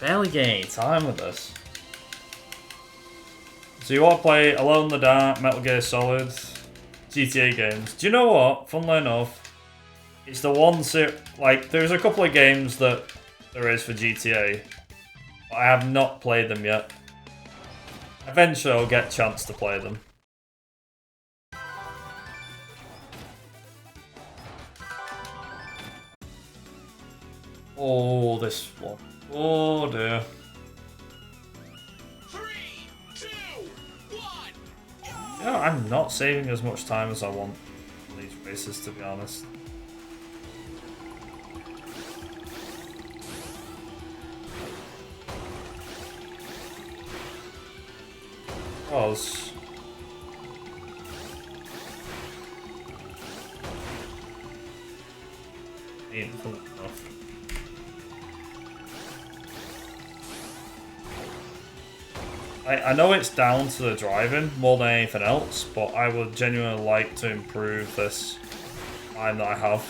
Barely getting any time with this. So you want to play Alone in the Dark, Metal Gear Solid, GTA games. Do you know what? Funnily enough, it's the ones that, like, there's a couple of games that there is for GTA, but I have not played them yet. Eventually I'll get a chance to play them. Oh, this one. Oh dear. 3, 2, 1. Yeah, I'm not saving as much time as I want on these races, to be honest. Because ain't full enough. I know it's down to the driving more than anything else, but I would genuinely like to improve this time that I have.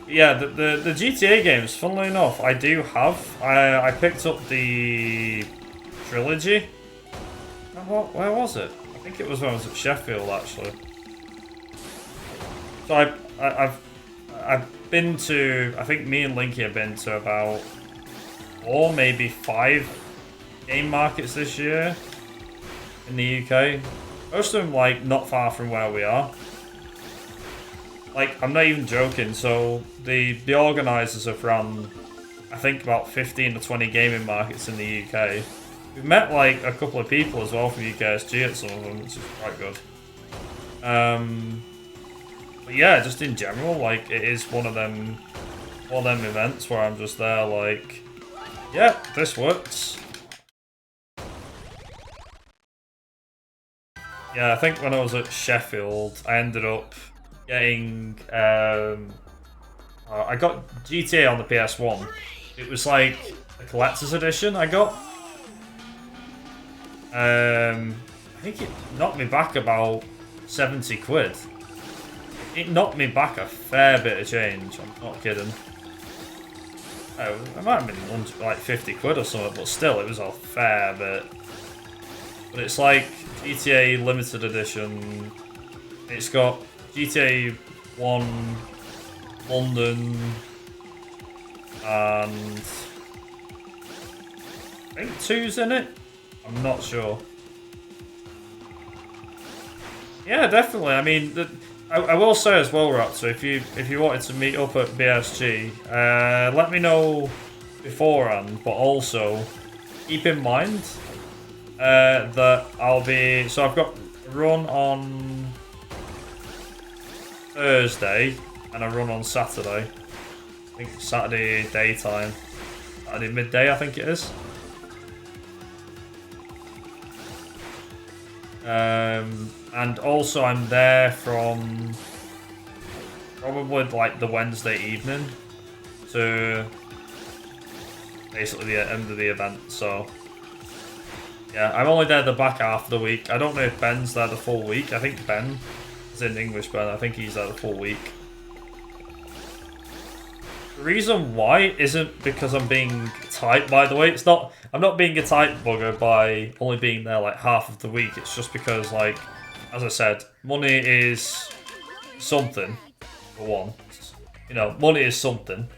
Yeah, the GTA games, funnily enough, I do have. I picked up the trilogy. Where was it? I think it was when I was at Sheffield, actually. So I've been to, I think me and Linky have been to about 4, maybe 5 game markets this year in the UK. Most of them, like, not far from where we are. Like, I'm not even joking, so the organisers have run, I think, about 15 to 20 gaming markets in the UK. We've met, like, a couple of people as well from UKSG at some of them, which is quite good. But yeah, just in general, like, it is one of them events where I'm just there, like, yeah, this works. Yeah, I think when I was at Sheffield, I ended up getting, I got GTA on the PS1. It was like a collector's edition I got. I think it knocked me back about 70 quid. It knocked me back a fair bit of change, I'm not kidding. Oh, it might have been like 50 quid or something, but still, it was a fair bit. But it's like GTA Limited Edition. It's got GTA 1, London, and I think 2's in it? I'm not sure. Yeah, definitely. I mean, I will say as well, Raptor, if you wanted to meet up at BSG, let me know beforehand, but also keep in mind that I'll be... So I've got a run on Thursday and a run on Saturday. I think Saturday daytime. Saturday midday, I think it is. And also I'm there from probably like the Wednesday evening to basically the end of the event, so yeah, I'm only there the back half of the week. I don't know if Ben's there the full week. I think Ben is in English, Ben. I think he's there the full week. The reason why isn't because I'm being tight, by the way. It's not. I'm not being a tight bugger by only being there like half of the week. It's just because, like, as I said, money is something, for one. You know, money is something.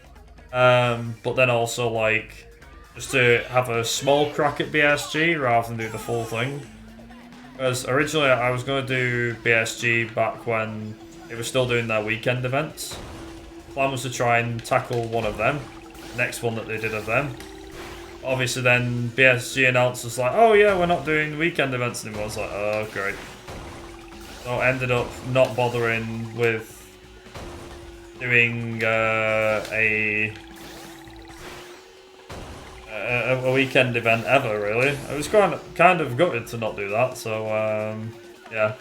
But then also, like, just to have a small crack at BSG rather than do the full thing. Because originally I was going to do BSG back when they were still doing their weekend events. plan was to try and tackle one of them, next one that they did of them. Obviously, then BSG announced us like, oh yeah, we're not doing weekend events anymore. I was like, oh great. So I ended up not bothering with doing a weekend event ever, really. I was kind of gutted to not do that. So yeah.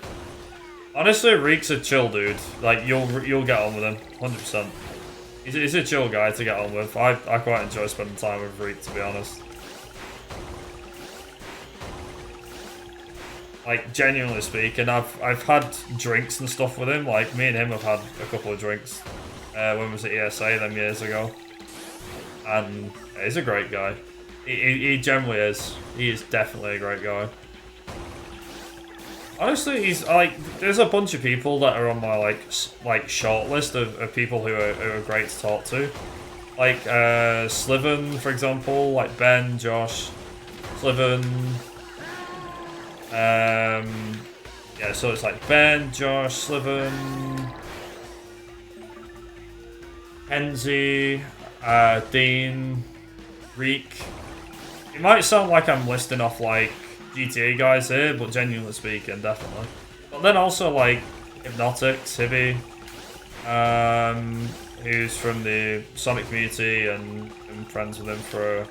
Honestly, Reek's a chill dude. Like you'll get on with him, 100%. He's a chill guy to get on with. I quite enjoy spending time with Reek, to be honest. Like genuinely speaking, I've had drinks and stuff with him. Like me and him have had a couple of drinks when we was at ESA them years ago, and he's a great guy. He generally is. He is definitely a great guy. Honestly, he's like, there's a bunch of people that are on my like short list of people who are great to talk to. Like Sliven, for example, like Ben, Josh, Sliven. Yeah, so it's like Ben, Josh, Sliven, Henzi, Dean, Reek. It might sound like I'm listing off like GTA guys here, but genuinely speaking, definitely. But then also like Hypnotics, Hibby, who's from the Sonic community and been friends with him for a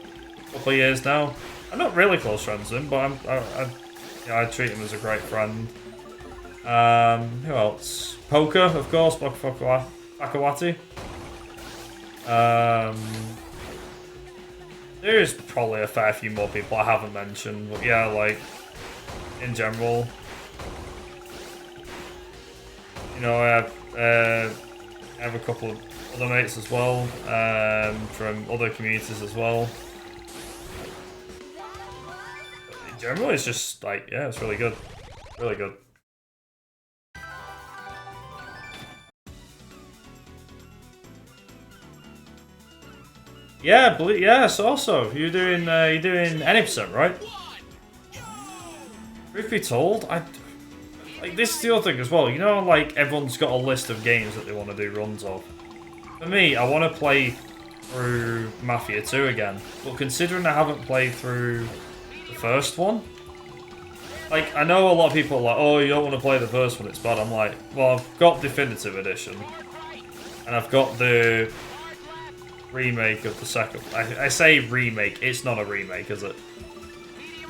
couple of years now. I'm not really close friends with him, but I treat him as a great friend. Who else? Poker, of course, Bakawati. There is probably a fair few more people I haven't mentioned, but yeah, like, in general. You know, I have a couple of other mates as well, from other communities as well. But in general, it's just, like, yeah, it's really good. Really good. Yeah, yes. Also, you're doing any percent, right? Truth be told, like this is the other thing as well. You know, like everyone's got a list of games that they want to do runs of. For me, I want to play through Mafia 2 again, but considering I haven't played through the first one, like I know a lot of people are like, oh, you don't want to play the first one, it's bad. I'm like, well, I've got Definitive Edition, and I've got the remake of the second. I say remake, it's not a remake, is it?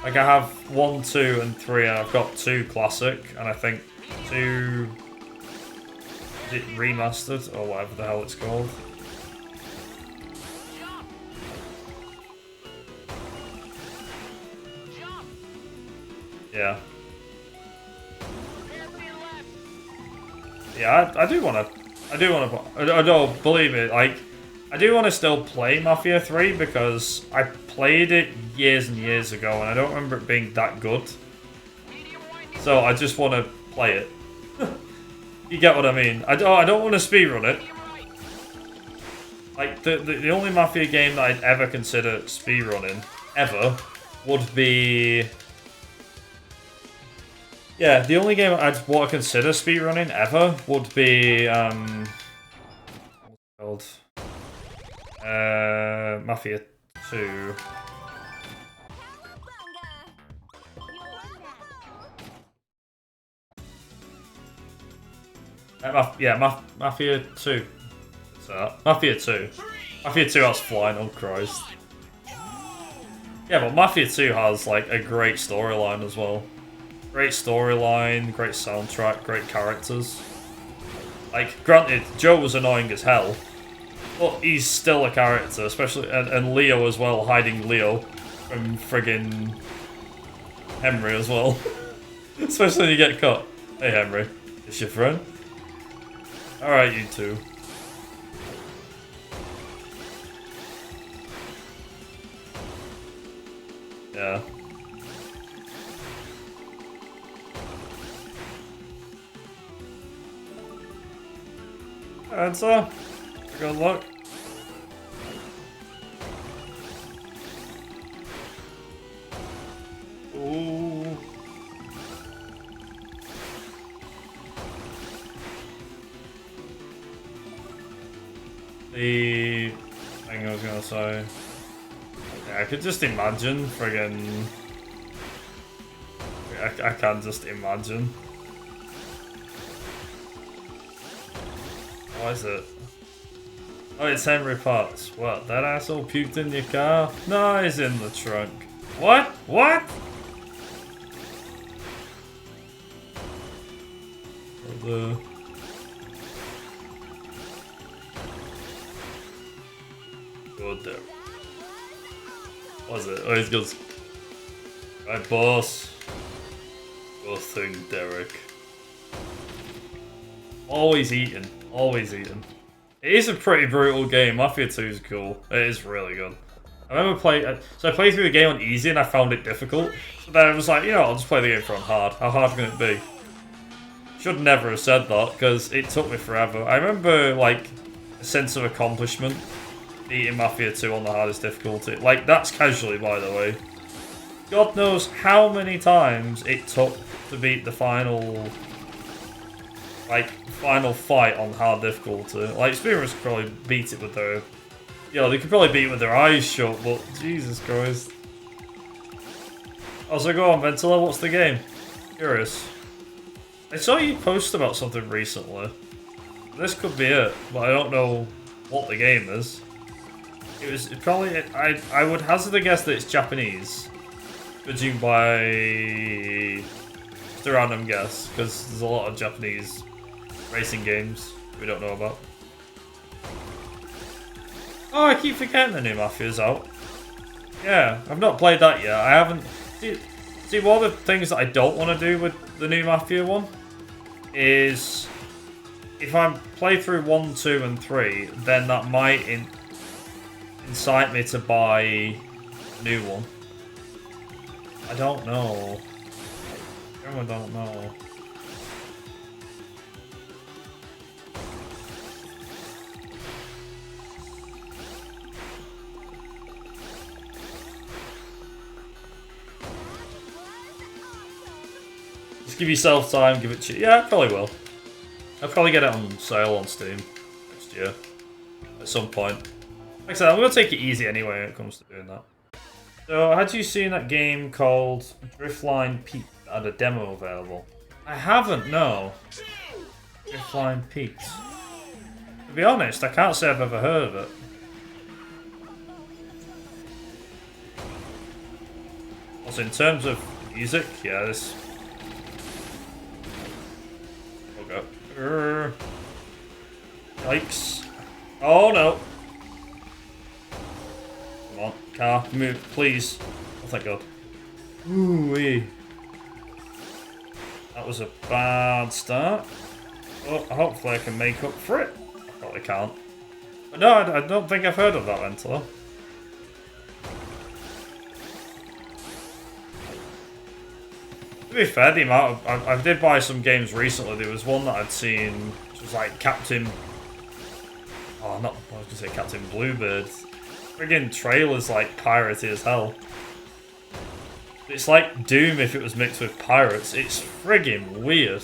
Like I have 1, 2, and 3, and I've got 2 classic, and I think 2 is it remastered or whatever the hell it's called. Yeah. Yeah, I do want to. I don't believe it. Like. I do want to still play Mafia 3 because I played it years and years ago and I don't remember it being that good. So I just want to play it. You get what I mean? I don't want to speedrun it. Like, the only Mafia game that I'd ever consider speedrunning, ever, would be... Yeah, the only game I'd want to consider speedrunning, ever, would be, what's it called? Mafia 2. Mafia 2. Mafia 2. Mafia 2 has flying, oh Christ. Yeah, but Mafia 2 has like a great storyline as well. Great storyline, great soundtrack, great characters. Like, granted, Joe was annoying as hell. But he's still a character, especially, and Leo as well, hiding Leo from friggin' Henry as well. Especially when you get caught. Hey Henry, it's your friend? Alright, you two. Yeah. Answer. Good luck. Ooh. The thing I was gonna say. Yeah, I could just imagine friggin'. I can just imagine. What is it? Oh, it's Henry Potts. What? That asshole puked in your car? No, he's in the trunk. What? What? Oh, good there. What is it? Oh, he goes. Right, boss. Good thing, Derek. Always eating. Always eating. It is a pretty brutal game. Mafia 2 is cool. It is really good. I remember playing. So I played through the game on easy and I found it difficult. So then I was like, you know, I'll just play the game for on hard. How hard can it be? Should never have said that because it took me forever. I remember like a sense of accomplishment beating Mafia 2 on the hardest difficulty. Like that's casually, by the way. God knows how many times it took to beat the final fight on hard difficulty. Like speedrunners could probably beat it with their, they could probably beat it with their eyes shut. But Jesus Christ. Oh, so go on, Ventila. What's the game? Curious. I saw you post about something recently. This could be it, but I don't know what the game is. It probably. I would hazard a guess that it's Japanese. Judging by just a random guess, because there's a lot of Japanese racing games we don't know about. Oh, I keep forgetting the new Mafia's out. Yeah, I've not played that yet. I haven't. See, one of the things that I don't want to do with the new Mafia one is if I play through 1, 2, and 3, then that might incite me to buy a new one. I don't know. I don't know. Just give yourself time, give it. Yeah, I probably will. I'll probably get it on sale on Steam next year at some point. Like I said, I'm gonna take it easy anyway when it comes to doing that. So, had you seen that game called Driftline Peak that had a demo available? I haven't, no. Driftline Peaks. To be honest, I can't say I've ever heard of it. Also, in terms of music, yeah, this. Okay. Yikes. Oh no. Come on, car, move, please. Oh, thank God. Ooh-wee. That was a bad start. Oh, hopefully I can make up for it. I probably can't. But no, I don't think I've heard of that Ventila. To be fair, the amount of... I did buy some games recently. There was one that I'd seen, which was like Captain... Oh, not... I was going to say Captain Bluebird. Friggin' trailer's like piratey as hell. It's like Doom if it was mixed with pirates. It's friggin' weird.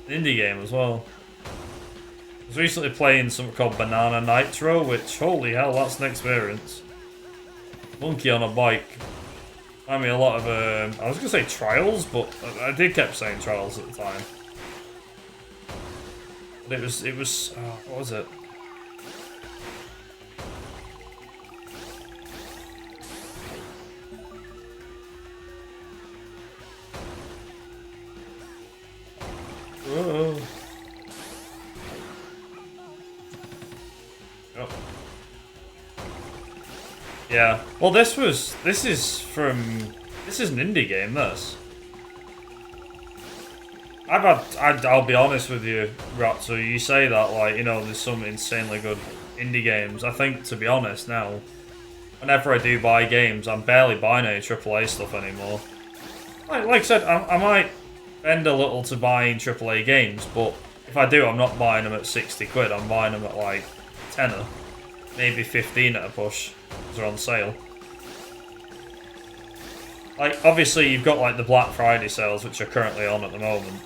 An indie game as well. I was recently playing something called Banana Nitro, which, holy hell, that's an experience. Monkey on a bike. I mean, a lot of, I was going to say Trials, but I did keep saying Trials at the time. But it was, what was it? Whoa. Oh. Yeah. Well, this is an indie game, this. I'll be honest with you, Ratsu, you say that, like, you know, there's some insanely good indie games. I think, to be honest, now, whenever I do buy games, I'm barely buying any AAA stuff anymore. Like I said, I might spend a little to buying AAA games, but if I do, I'm not buying them at 60 quid, I'm buying them at like tenner, maybe 15 at a push, because they're on sale. Like, obviously you've got like the Black Friday sales, which are currently on at the moment.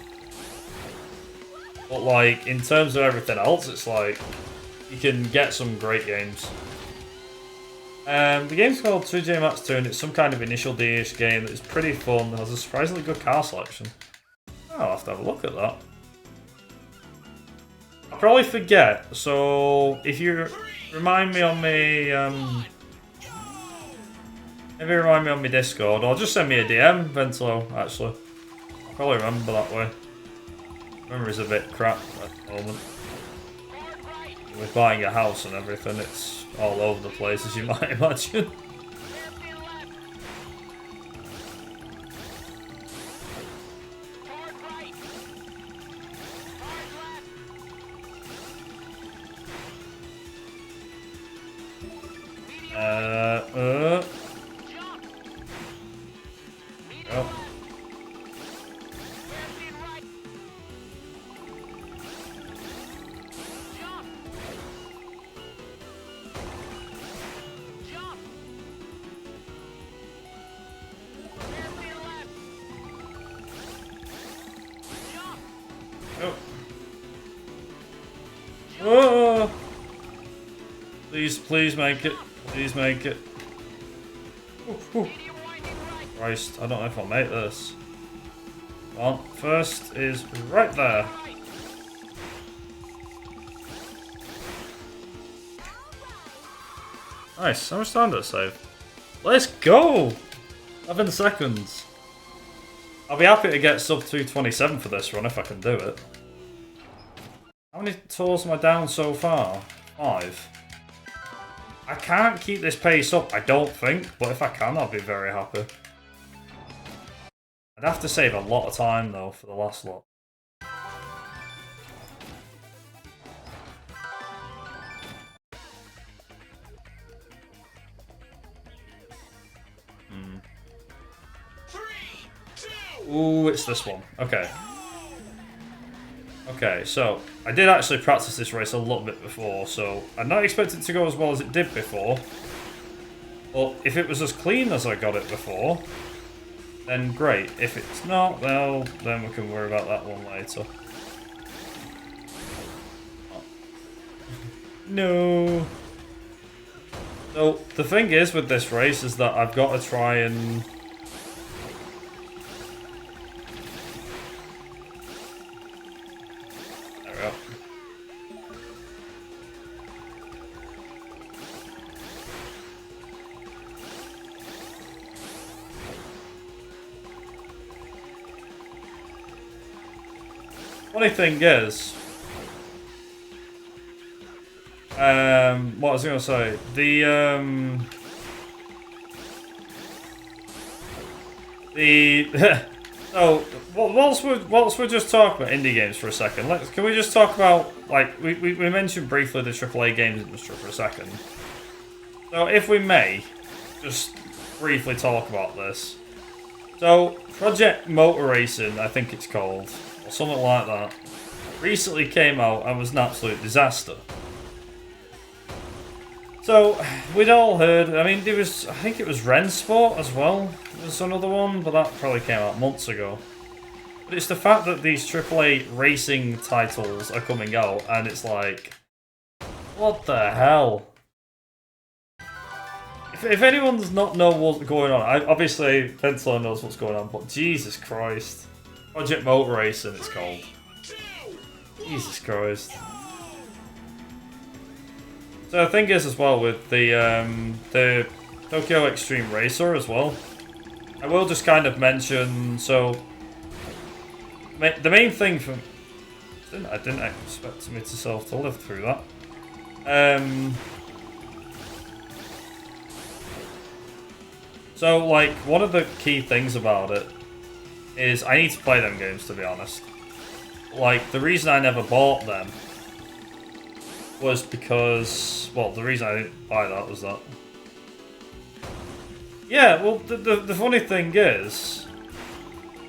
But like, in terms of everything else, it's like, you can get some great games. The game's called 2J Max 2, and it's some kind of initial D-ish game that's pretty fun. It has a surprisingly good car selection. Oh, I'll have to have a look at that. I'll probably forget, so if you remind me on my maybe remind me on my Discord, or just send me a DM, Ventilo, actually. I'll probably remember that way. Memory's a bit crap at the moment. With buying a house and everything, it's all over the place, as you might imagine. Oh. Oh. Please make it. Please make it. Ooh. Christ, I don't know if I'll make this. Well, first is right there. Nice, how much time did I save? Let's go! 11 seconds. I'll be happy to get sub 227 for this run if I can do it. How many tours am I down so far? 5. I can't keep this pace up, I don't think, but if I can, I'll be very happy. I'd have to save a lot of time, though, for the last lot. Ooh, it's this one. Okay. Okay, so I did actually practice this race a little bit before, so I'm not expecting it to go as well as it did before. But if it was as clean as I got it before, then great. If it's not, well, then we can worry about that one later. No. So the thing is with this race is that I've got to try and... Funny thing is, what I was going to say, so whilst we're just talking about indie games for a second, can we just talk about, like, we mentioned briefly the AAA games industry for a second. So if we may, just briefly talk about this. So Project Motor Racing, I think it's called, or something like that, recently came out and was an absolute disaster. So we'd all heard, I mean, there was, I think it was Rensport as well, was another one, but that probably came out months ago. But it's the fact that these AAA racing titles are coming out and it's like, what the hell? If anyone does not know what's going on, obviously Ventilo knows what's going on, but Jesus Christ. Project Motor Racing it's called. Jesus Christ. So the thing is as well with the Tokyo Extreme Racer as well, I will just kind of mention, so the main thing for... I didn't expect myself to live through that. So, like, one of the key things about it is I need to play them games, to be honest. Like, the reason I never bought them was because... Well, the reason I didn't buy that was that... Yeah, well, the funny thing is...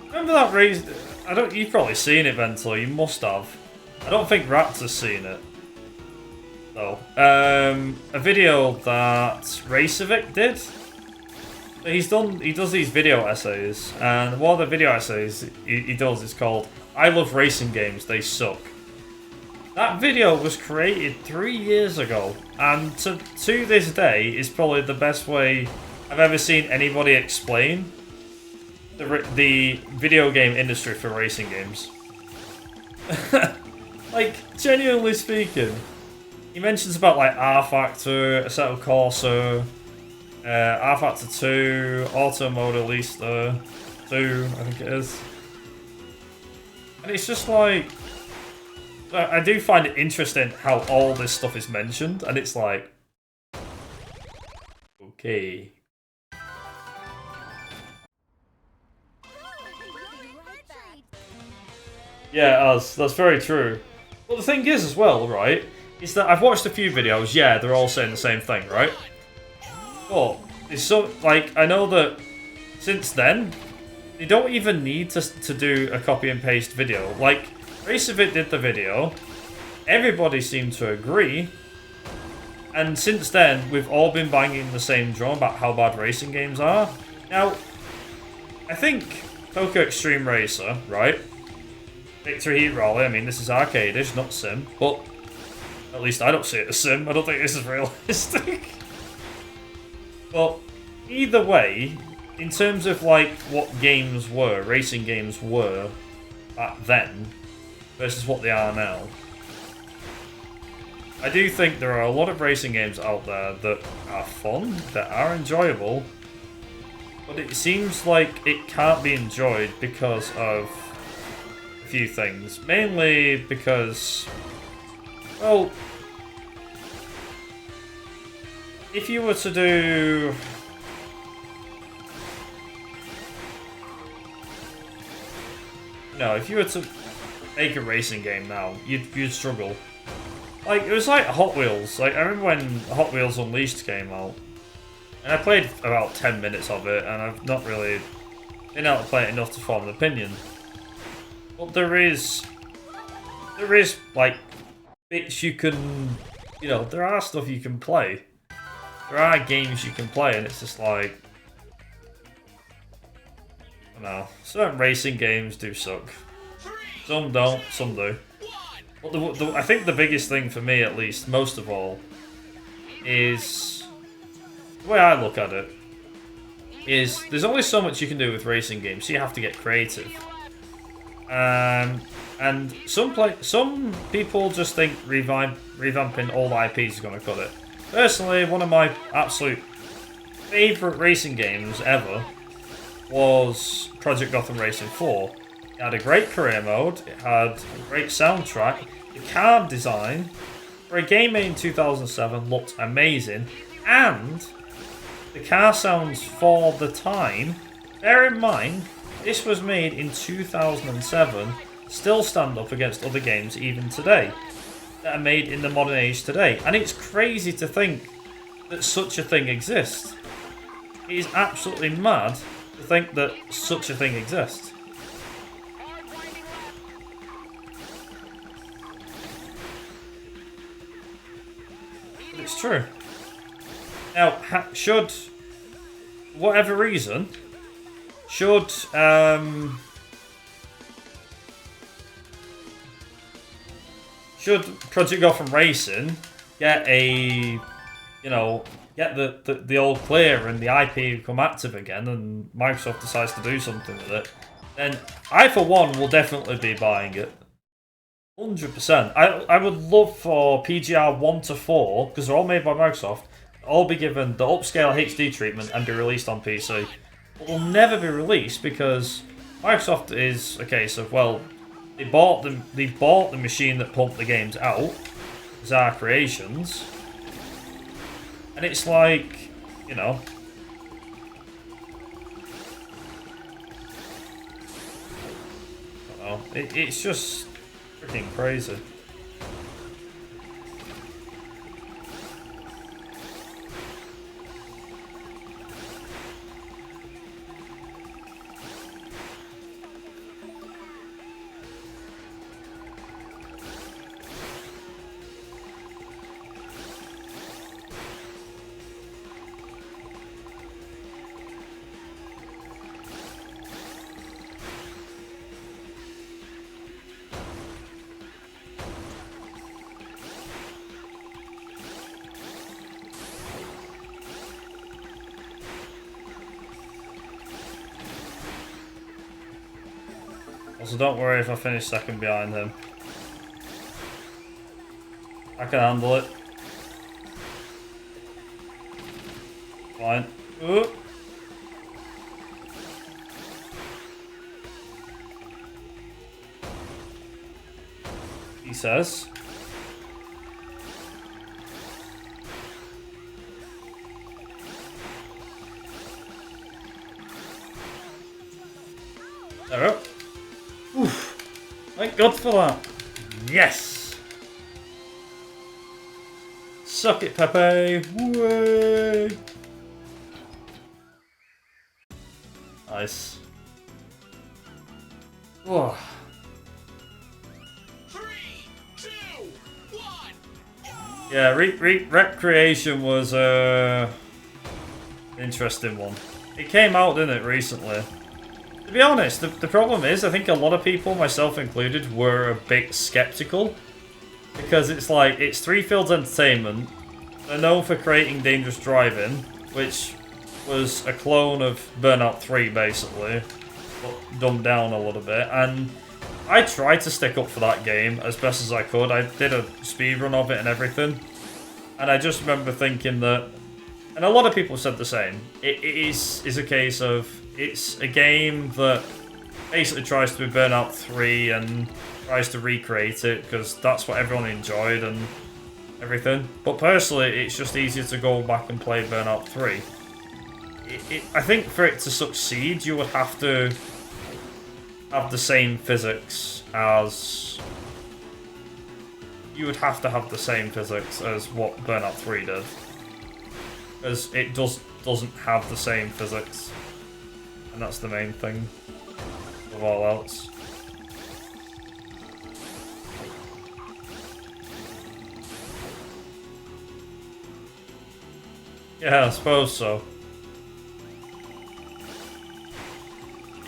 Remember that race... You've probably seen it, Ventilo, you must have. I don't think Raptor's seen it. though. A video that Racevic did. He does these video essays, and one of the video essays he does is called "I love racing games, they suck." That video was created 3 years ago, and to this day is probably the best way I've ever seen anybody explain the video game industry for racing games. Like, genuinely speaking, he mentions about like R Factor, Assetto Corsa, R Factor 2, Automobilista 2, I think it is. And it's just like, I do find it interesting how all this stuff is mentioned, and it's like, okay. Yeah, that's very true. Well, the thing is as well, right, is that I've watched a few videos, yeah, they're all saying the same thing, right? But, it's so, like, I know that since then, they don't even need to do a copy and paste video. Like, Racevit did the video, everybody seemed to agree, and since then, we've all been banging the same drum about how bad racing games are. Now, I think Tokyo Extreme Racer, right? Victory Heat Rally, I mean, this is arcade-ish, not sim, but at least I don't see it as sim. I don't think this is realistic. But either way, in terms of like what games were, racing games were back then versus what they are now, I do think there are a lot of racing games out there that are fun, that are enjoyable, but it seems like it can't be enjoyed because of a few things. Mainly because, well, if you were to do... No, if you were to make a racing game now, you'd struggle. Like, it was like Hot Wheels. Like, I remember when Hot Wheels Unleashed came out, and I played about 10 minutes of it, and I've not really been able to play it enough to form an opinion. But there is like bits you can, you know, there are stuff you can play. There are games you can play, and it's just like, I don't know, certain racing games do suck. Some don't, some do. But I think the biggest thing for me, at least, most of all, is the way I look at it is there's only so much you can do with racing games, so you have to get creative. And some people just think revamping old IPs is going to cut it. Personally, one of my absolute favourite racing games ever was Project Gotham Racing 4. It had a great career mode, it had a great soundtrack, the car design for a game made in 2007 looked amazing, and the car sounds for the time, bear in mind, this was made in 2007, still stand up against other games even today, that are made in the modern age today. And it's crazy to think that such a thing exists. It is absolutely mad to think that such a thing exists. But it's true. Now, should, whatever reason, should Project Gotham Racing get a, you know, get the all clear and the IP become active again, and Microsoft decides to do something with it, then I, for one, will definitely be buying it. 100%. I would love for PGR 1 to 4, because they're all made by Microsoft, all be given the upscale HD treatment and be released on PC. But will never be released because Microsoft is a case of, well, they bought the machine that pumped the games out, Zar Creations, and it's like, you know, I don't know, it's just freaking crazy. Also, don't worry if I finish second behind him. I can handle it. Fine. Ooh. He says. There we go. Oof. Thank God for that. Yes. Suck it, Pepe. Way. Nice. Whoa. 3, 2, 1. Yeah, Recreation was an interesting one. It came out, didn't it, recently? To be honest, the problem is, I think a lot of people, myself included, were a bit skeptical. Because it's like, it's Three Fields Entertainment. They're known for creating Dangerous Driving, which was a clone of Burnout 3, basically. But dumbed down a little bit. And I tried to stick up for that game as best as I could. I did a speedrun of it and everything. And I just remember thinking that, and a lot of people said the same, it is a case of, it's a game that basically tries to be Burnout 3 and tries to recreate it because that's what everyone enjoyed and everything. But personally, it's just easier to go back and play Burnout 3. I think for it to succeed, you would have to have the same physics as... You would have to have the same physics as what Burnout 3 did. Because it doesn't have the same physics. And that's the main thing of all else. Yeah, I suppose so.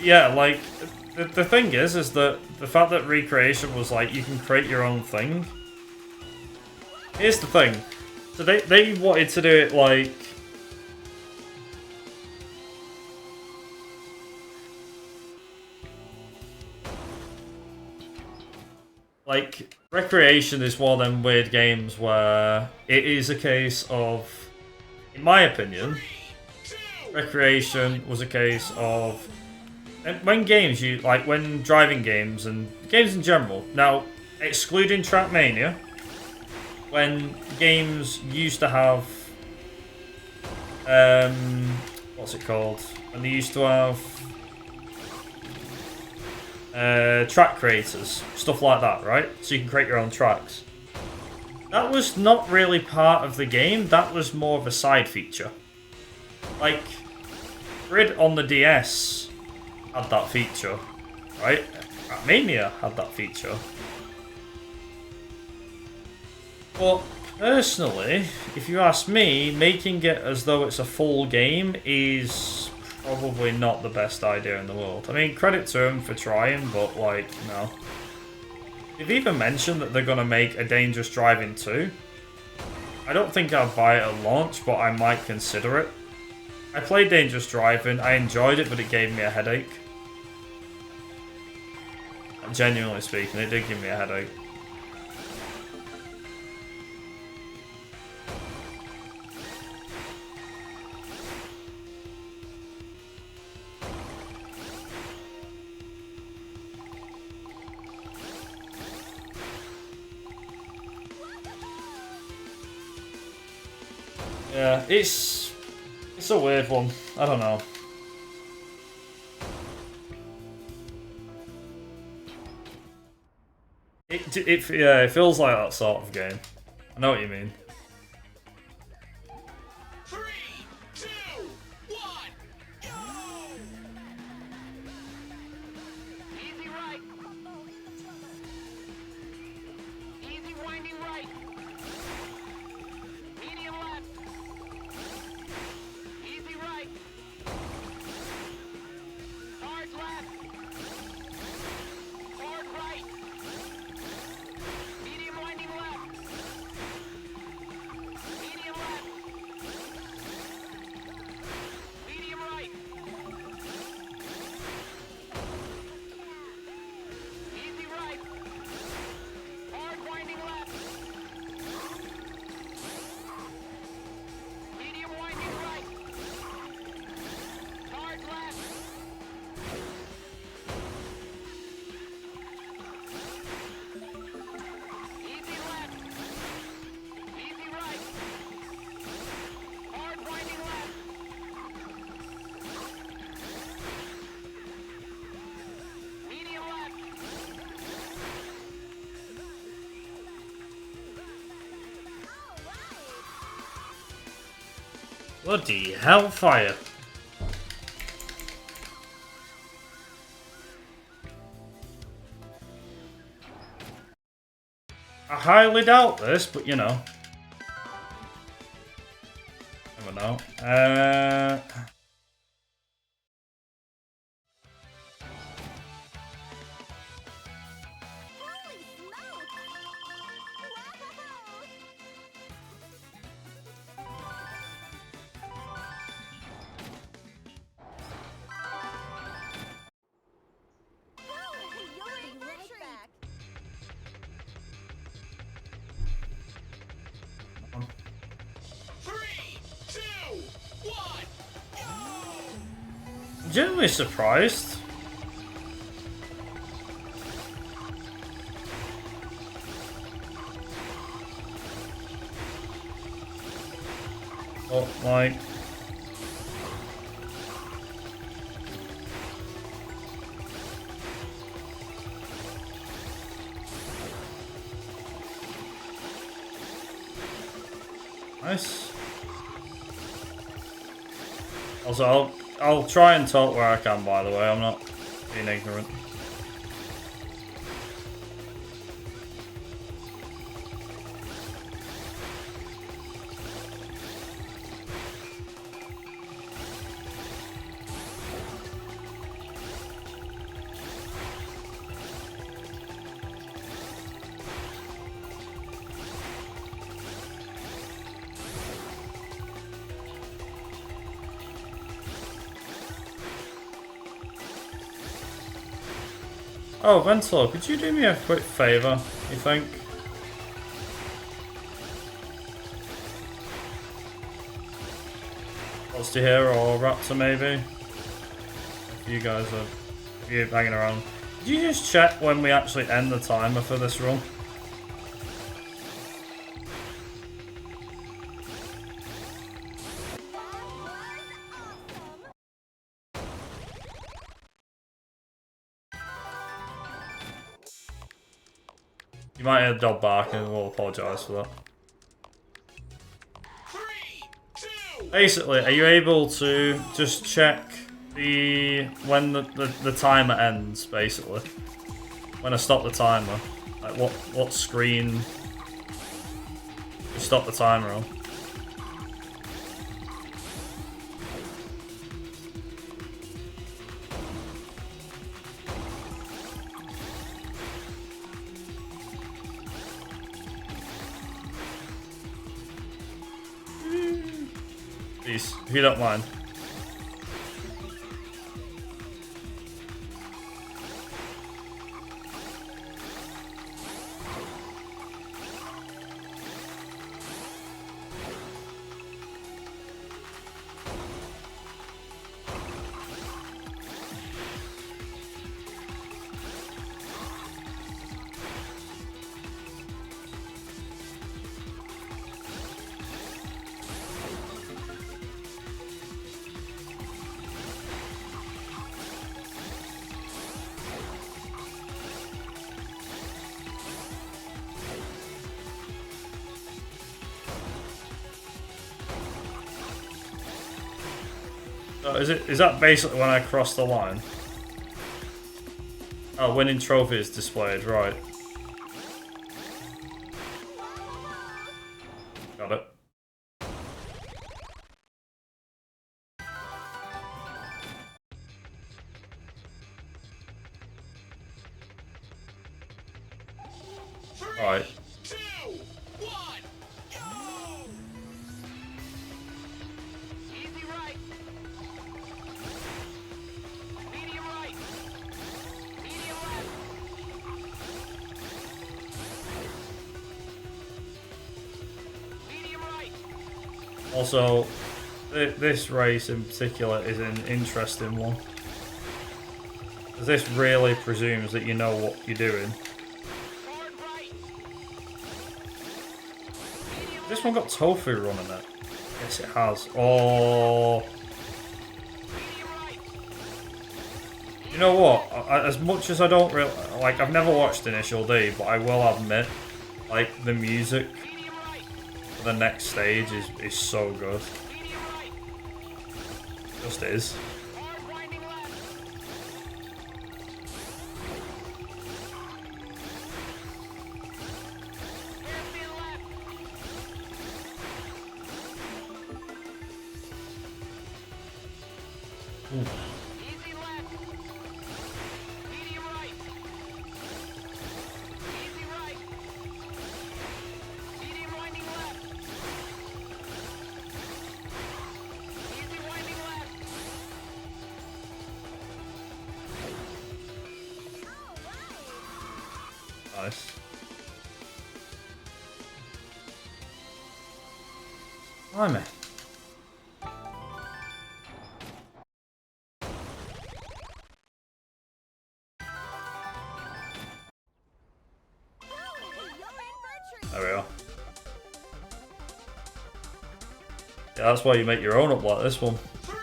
Yeah, like, the thing is that the fact that Recreation was like, you can create your own thing. Here's the thing. So they wanted to do it like... Like, Recreation is one of them weird games where it is a case of, in my opinion, Recreation was a case of, when games, when driving games and games in general, now, excluding Trackmania, when games used to have, what's it called? When they used to have track creators, stuff like that, right? So you can create your own tracks. That was not really part of the game, that was more of a side feature. Like, Grid on the DS had that feature, right? Mania had that feature. But personally, if you ask me, making it as though it's a full game is probably not the best idea in the world. I mean, credit to them for trying, but like, no. They've even mentioned that they're going to make a Dangerous Driving 2. I don't think I'll buy it at launch, but I might consider it. I played Dangerous Driving, I enjoyed it, but it gave me a headache. Genuinely speaking, it did give me a headache. Yeah, it's a weird one. I don't know. Yeah, it feels like that sort of game. I know what you mean. 3, 2, 1. Easy right. Easy winding right. Medium left. Easy right. Hard left. Hard right. Medium winding left. Medium left. Medium right. Bloody hellfire. I highly doubt this, but you know. Never know. Three, two, one. I'm genuinely surprised. Oh, like. Nice. Also, I'll try and talk where I can, by the way. I'm not being ignorant. Oh, Ventilo, could you do me a quick favour, you think? Rusty here, or Raptor maybe? If you guys are hanging around. Could you just check when we actually end the timer for this run? You might hear a dog barking, and we'll apologise for that. Three, two. Basically, are you able to just check when the timer ends, basically? When I stop the timer. Like what screen you stop the timer on? Please, if you don't mind. So is that basically when I cross the line? Oh, winning trophy is displayed, right. Got it. Three, Right. two, one. Go! Easy right. Medium right. Medium left. Medium right. Also, this race in particular is an interesting one. 'Cause this really presumes that you know what you're doing. Hard right. Medium This one got tofu running it. Yes, it has. Oh, medium right. you know what? As much as I don't really like, I've never watched Initial D, but I will admit, like the music Medium right. for the next stage is so good. Medium right. Just is. Hard winding left. Hairpin left. Easy left. Medium right. Easy right. Medium winding left. Easy winding left. Nice. Blimey. There we are. Yeah, that's why you make your own up like this one. 3,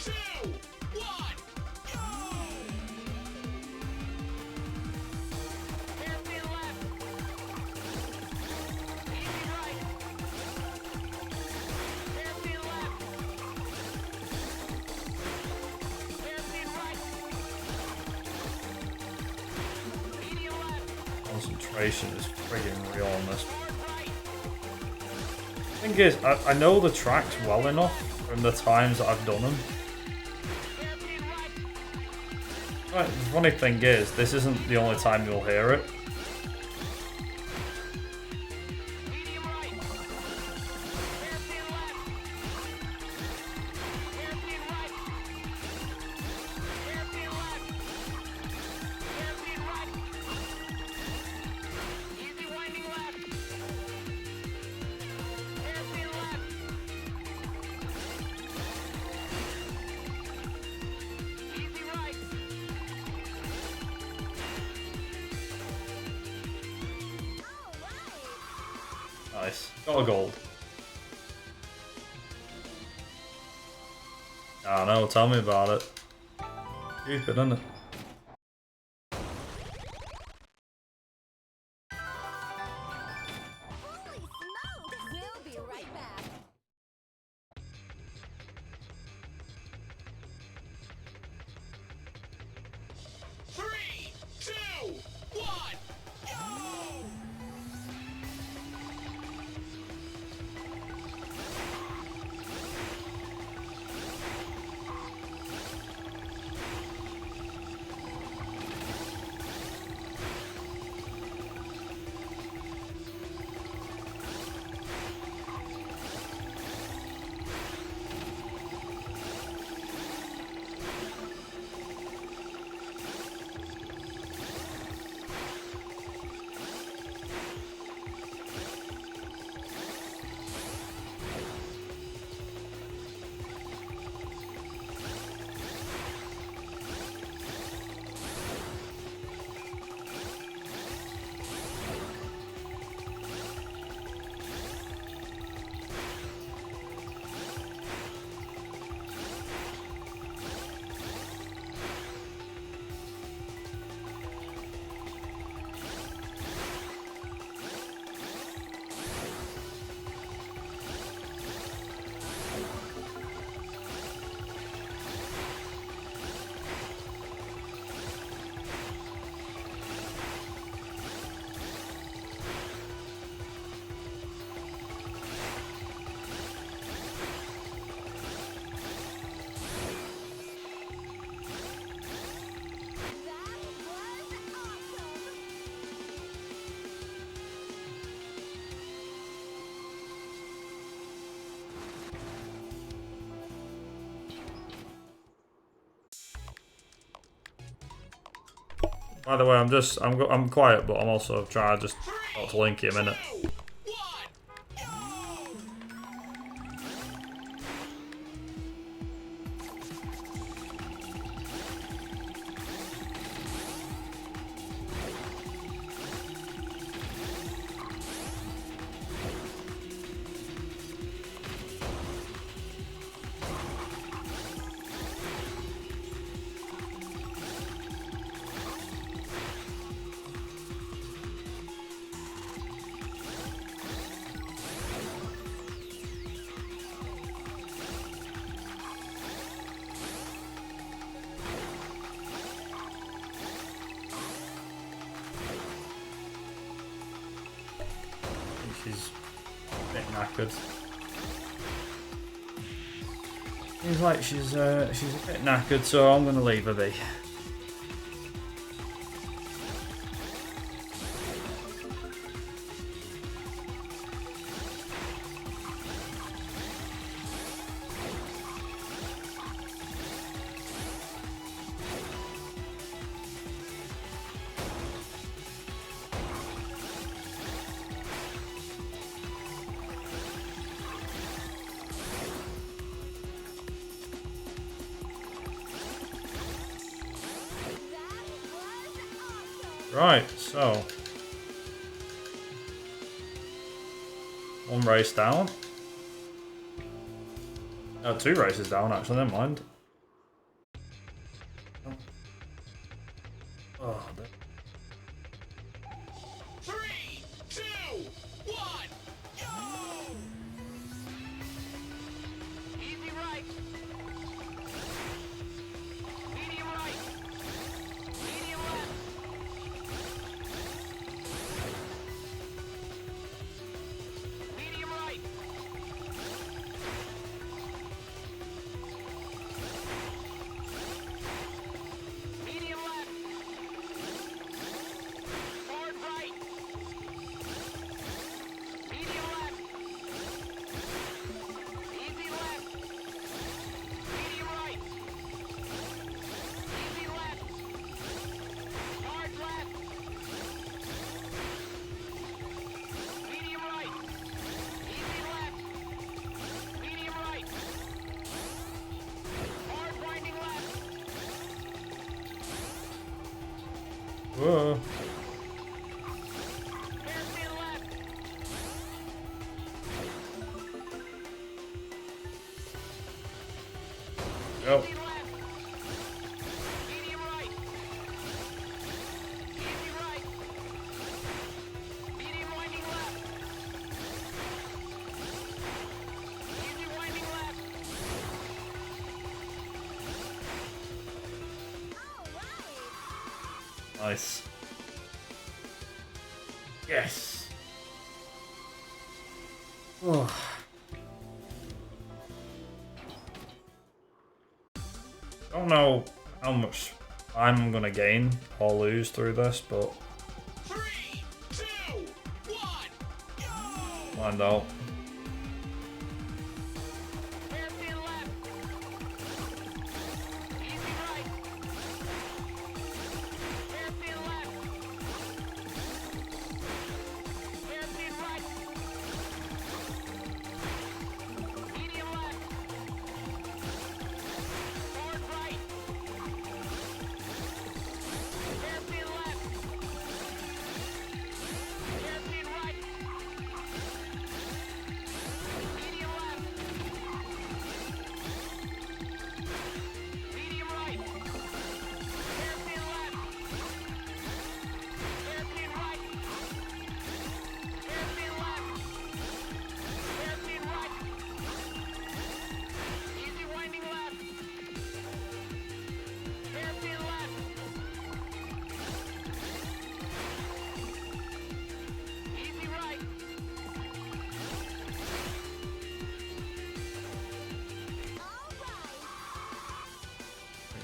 2, 1, go! Hairpin left. Easy right. Hairpin left. Hairpin right. Medium left. Concentration is friggin' real on this. Hard right. Thing is, I know the tracks well enough from the times that I've done them. Hairpin right. Right, the funny thing is, this isn't the only time you'll hear it. Medium right. Hairpin left. Hairpin right. Hairpin left. Hairpin right. Easy winding left. Hairpin left. Easy right. Nice. Got a gold. I know, tell me about it. Stupid, isn't it? Holy smokes! We'll be right back. 3, 2, 1, go! That was awesome! By the way, I'm quiet, but I'm also trying to just talk to Linky a minute. 2, 1, go! she's a bit knackered. Seems like she's a bit knackered, so I'm gonna leave her be. Right, so one race down. Oh, 2 races down actually, never mind. Oh, 3, 2, 1, go! Easy right. Medium right. Medium left. Medium right. Medium left. Hard right. Medium left. Easy left. Medium right. Easy left. Hard left. Medium right. Easy left. Medium right. Hard winding left. whoa. Hairpin left. Go. Easy left. Medium right. Easy right. Medium winding left. Easy winding left. Alright. Nice. Yes. Oh. Don't know how much time I'm gonna gain or lose through this, but 3, 2, 1, go! find out. Hairpin left. Easy right. Hairpin left. Hairpin right. Medium left. Hard right. Hairpin left. Hairpin right. Medium left. Medium right. Hairpin left. Hairpin right. Hairpin left. Hairpin right. Easy winding left. Hairpin left. Easy right.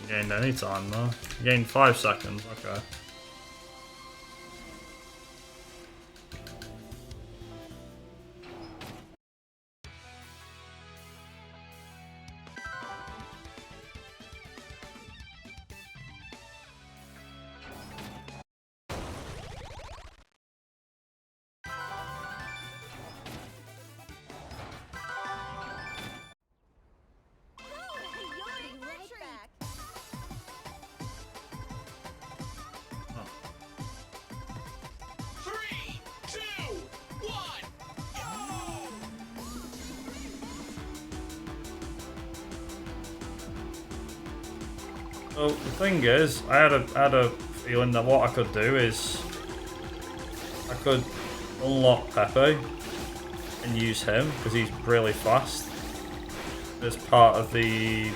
Didn't gain any time though. Gained 5 seconds, okay. You'll be right back. 3, 2, 1, go! So the thing is, I had a feeling that what I could do is I could unlock Pepe and use him because he's really fast as part of the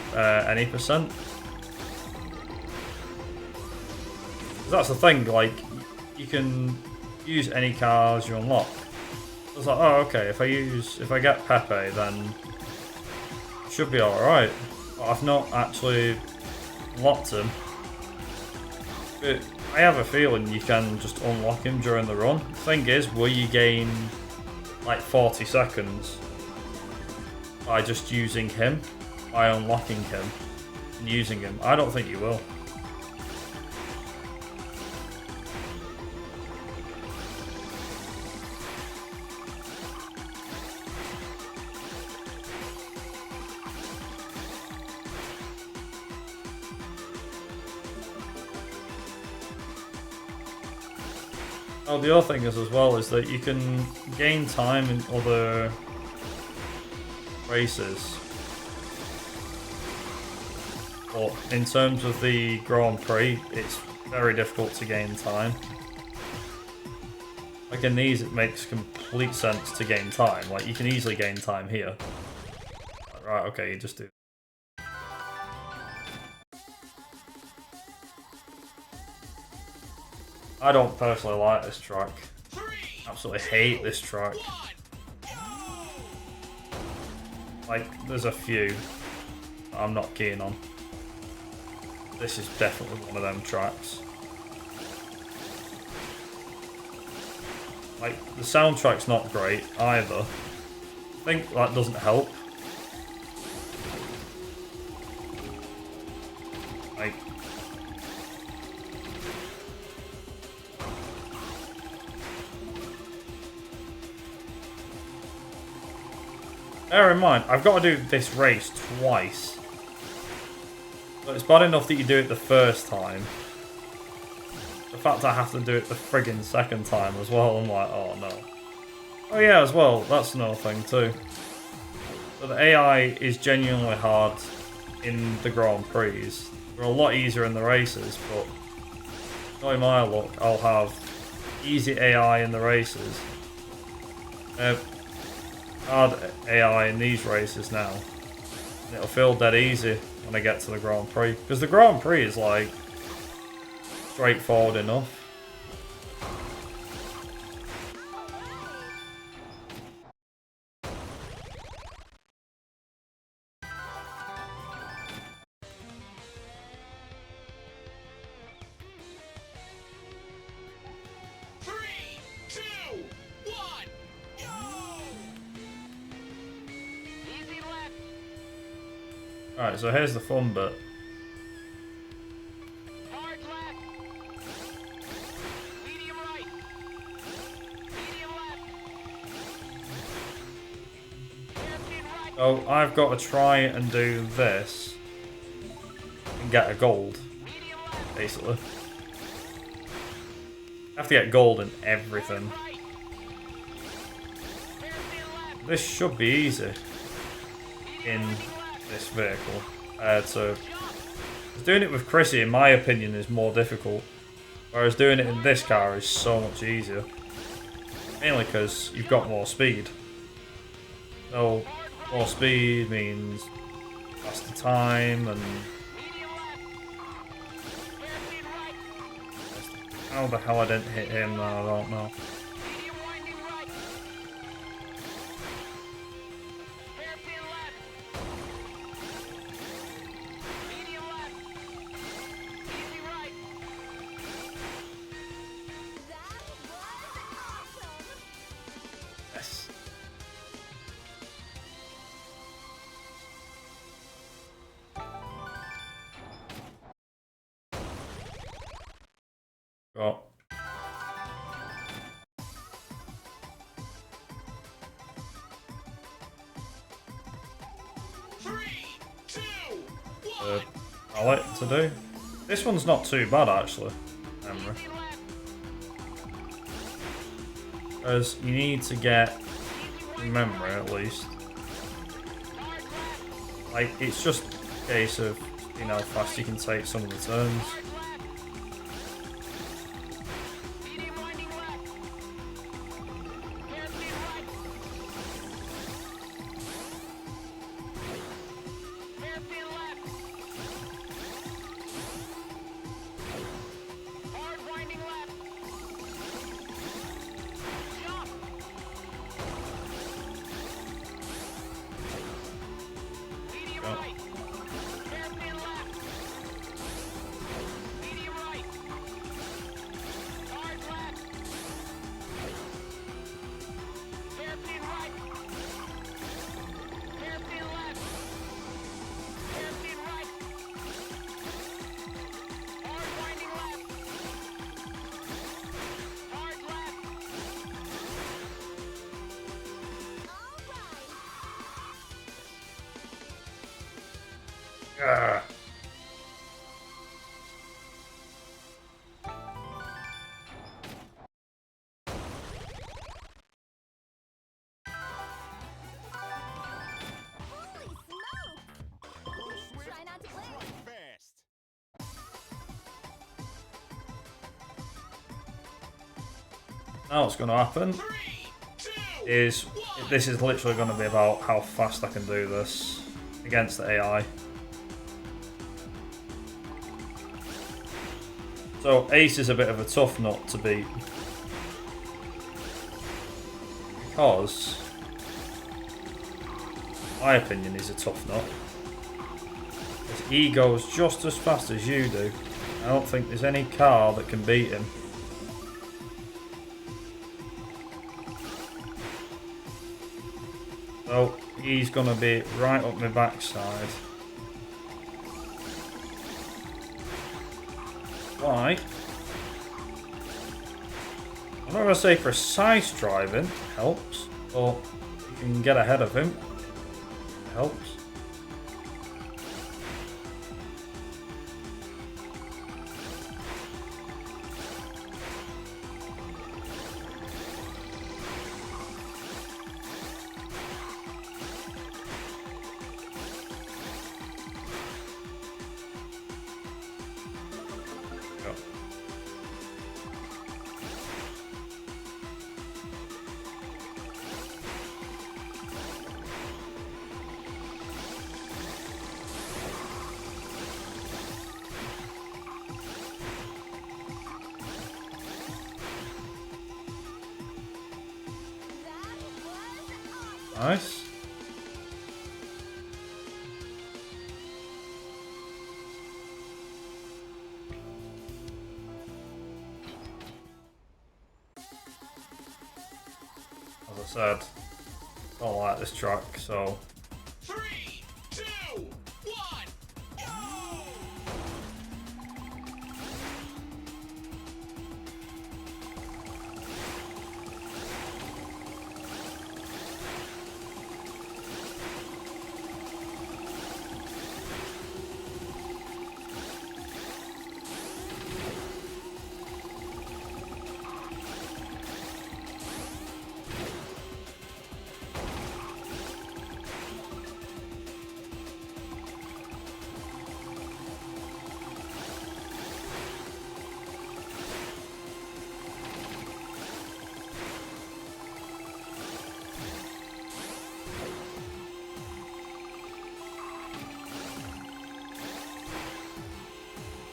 any percent. 'Cause that's the thing, like you can use any cars you unlock. was like, oh, okay, if I get Pepe, then it should be alright. But I've not actually unlocked him. But I have a feeling you can just unlock him during the run. The thing is, will you gain like 40 seconds by just using him, by unlocking him and using him? I don't think you will. Oh, the other thing is as well is that you can gain time in other races. But in terms of the Grand Prix, it's very difficult to gain time. Like in these, it makes complete sense to gain time. Like you can easily gain time here. Right, okay, you just do. I don't personally like this track. Absolutely hate this track. Like, there's a few that I'm not keen on. This is definitely one of them tracks. Like, the soundtrack's not great either. I think that doesn't help. Like, bear in mind, I've got to do this race twice. So it's bad enough that you do it the first time. The fact I have to do it the friggin' second time as well, I'm like, oh no. Oh yeah, as well, that's another thing too. So the AI is genuinely hard in the Grand Prix. They're a lot easier in the races, but knowing my luck, I'll have easy AI in the races. Hard AI in these races now. And it'll feel dead easy when I get to the Grand Prix. Because the Grand Prix is like straightforward enough. Three, two, one, go! Easy left. Alright, so here's the fun bit. Hard left. Medium right. Medium left. Hairpin right. So I've got to try and do this and get a gold, Medium left. basically. I have to get gold in everything. Right. Hairpin left. This should be easy in this vehicle. So doing it with Chrissy, in my opinion, is more difficult. Whereas doing it in this car is so much easier. Mainly because you've got more speed. So more speed means faster time and Medium left. Hairpin right. how the hell I didn't hit him, I don't know. Medium winding right. Hairpin left. Medium left. Easy right. That was awesome. Yes. Got Three, two, the one, palette to do. This one's not too bad actually, Emery. Easy left. Because you need to get memory at least. Hard left. Like, it's just a case of, you know, how fast you can take some of the turns. Hard left. Medium winding left. Hairpin right. Hairpin left. Hard winding left. Jump. right. Hairpin left. Medium right. Hard left. Hairpin right. Hairpin left. Hairpin right. Hard winding left. Hard left. All right. Ah. Holy smoke! Try not to blink. Fast. Now what's going to happen 3, 2, is this is literally going to be about how fast I can do this against the AI. So Ace is a bit of a tough nut to beat because, in my opinion, he's a tough nut. Because he goes just as fast as you do. I don't think there's any car that can beat him. So he's gonna be right up my backside. Why? I'm not gonna say precise driving helps, but you can get ahead of him. It helps. Go. That was awesome. Nice. As I said, I don't like this track, so 3, 2, 1, go!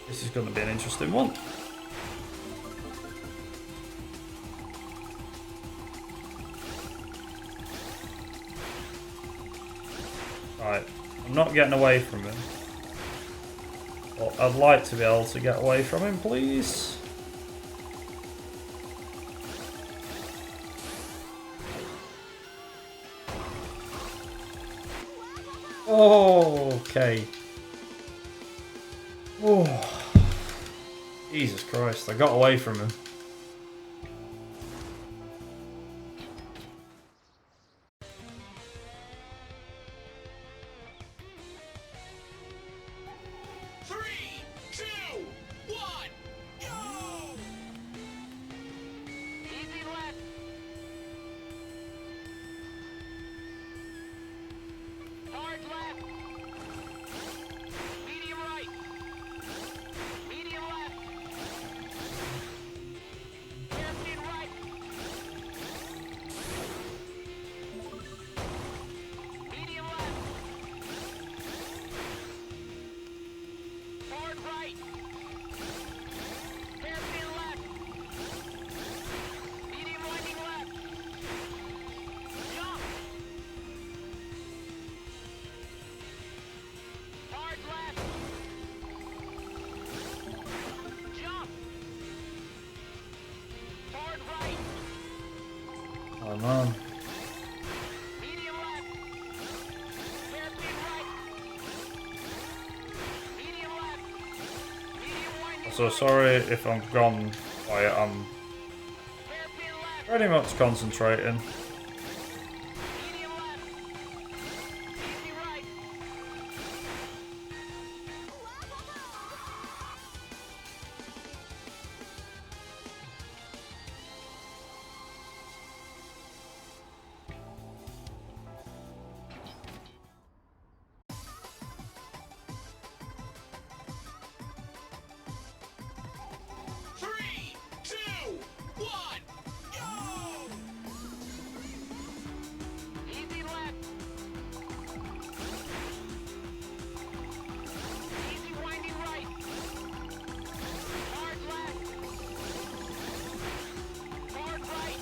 this is going to be an interesting one. Right, I'm not getting away from him. But I'd like to be able to get away from him, please. Oh, okay. Oh, Jesus Christ, I got away from him. Three, two, one, go! Easy left. Hard left. Medium right. Medium left. Oh man. Medium left. Hairpin right. Medium left. Medium winding So right. sorry if I'm gone quiet, I'm Hairpin left. pretty much concentrating. Medium left. Easy right. Three, two, one, go! Easy left. Easy winding right. Hard left. Hard right.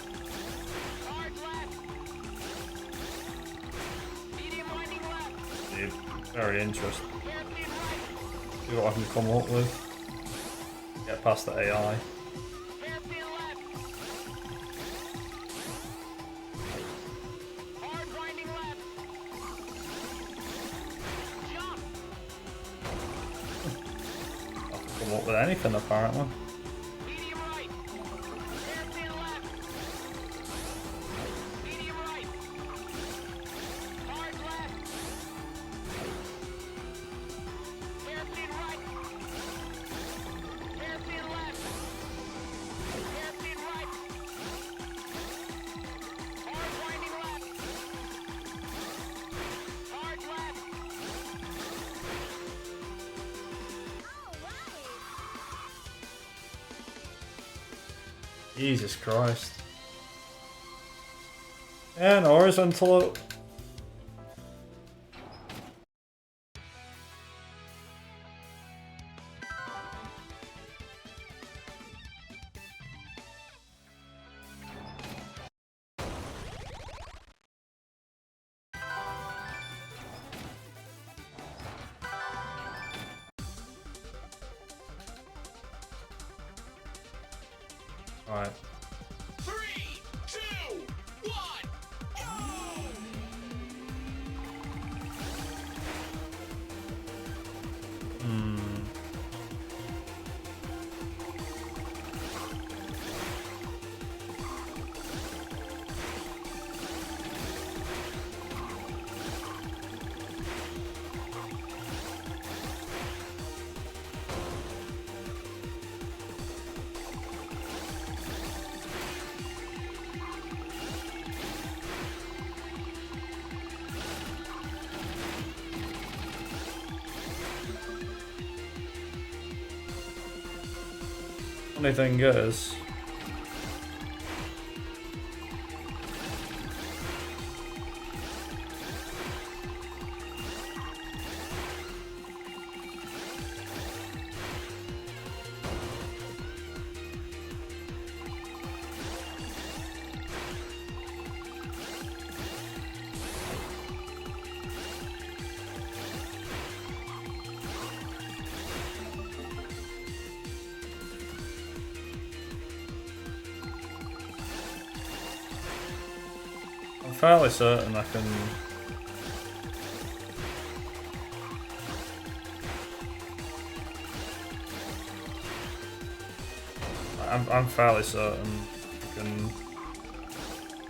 Hard left. Medium winding left. Dude, very interesting. Hairpin right. See what I can come up with. Get past the AI. Hairpin left. Hard winding left. Jump. I can come up with anything apparently. Medium right. Hairpin left. Medium right. Hard left. Hairpin right. Hairpin left. Hairpin right. Hard winding left. Hard left. Jesus Christ. And horizontal. Alright. Three, two, one, go! Funny thing is, I'm fairly certain I can. I'm fairly certain I can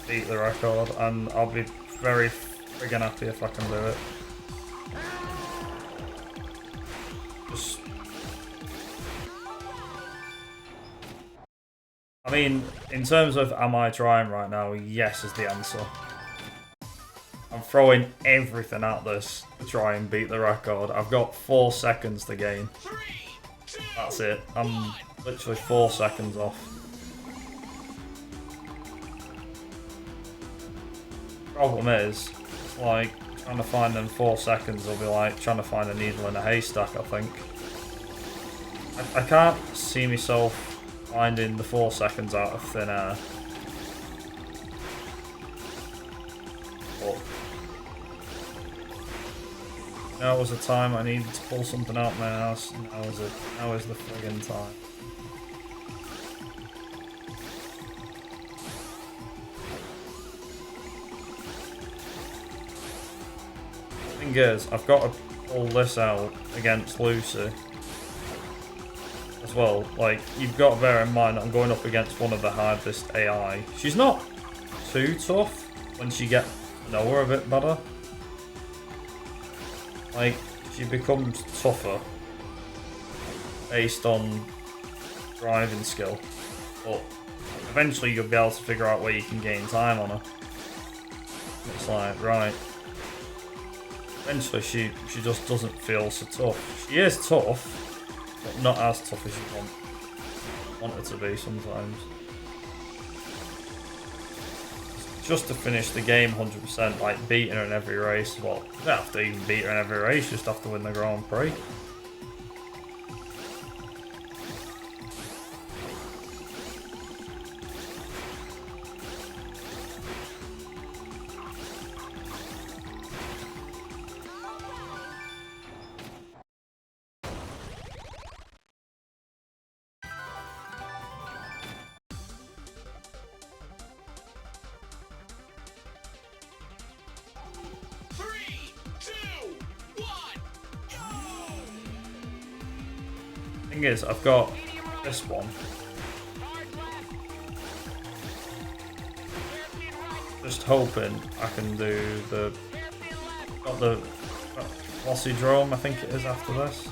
beat the record, and I'll be very friggin' happy if I can do it. Just, I mean, in terms of am I trying right now, yes is the answer. I'm throwing everything at this to try and beat the record. I've got 4 seconds to gain. Three, two, That's it. I'm literally 4 seconds off. Problem is, it's like trying to find them 4 seconds will be like trying to find a needle in a haystack, I think. I can't see myself finding the 4 seconds out of thin air. But now was the time I needed to pull something out my ass. Now is the friggin' time. Thing is, I've got to pull this out against Lucy as well. Like, you've got to bear in mind that I'm going up against one of the hardest AI. She's not too tough once you get to know her a bit better. Like, she becomes tougher based on driving skill, but eventually you'll be able to figure out where you can gain time on her. It's like, right. Eventually she just doesn't feel so tough. She is tough, but not as tough as you want her to be sometimes. Just to finish the game 100%, like beating her in every race. Well, you don't have to even beat her in every race, you just have to win the Grand Prix. Thing is, I've got this one. Just hoping I can do the... Got the Velociraptor, I think it is after this.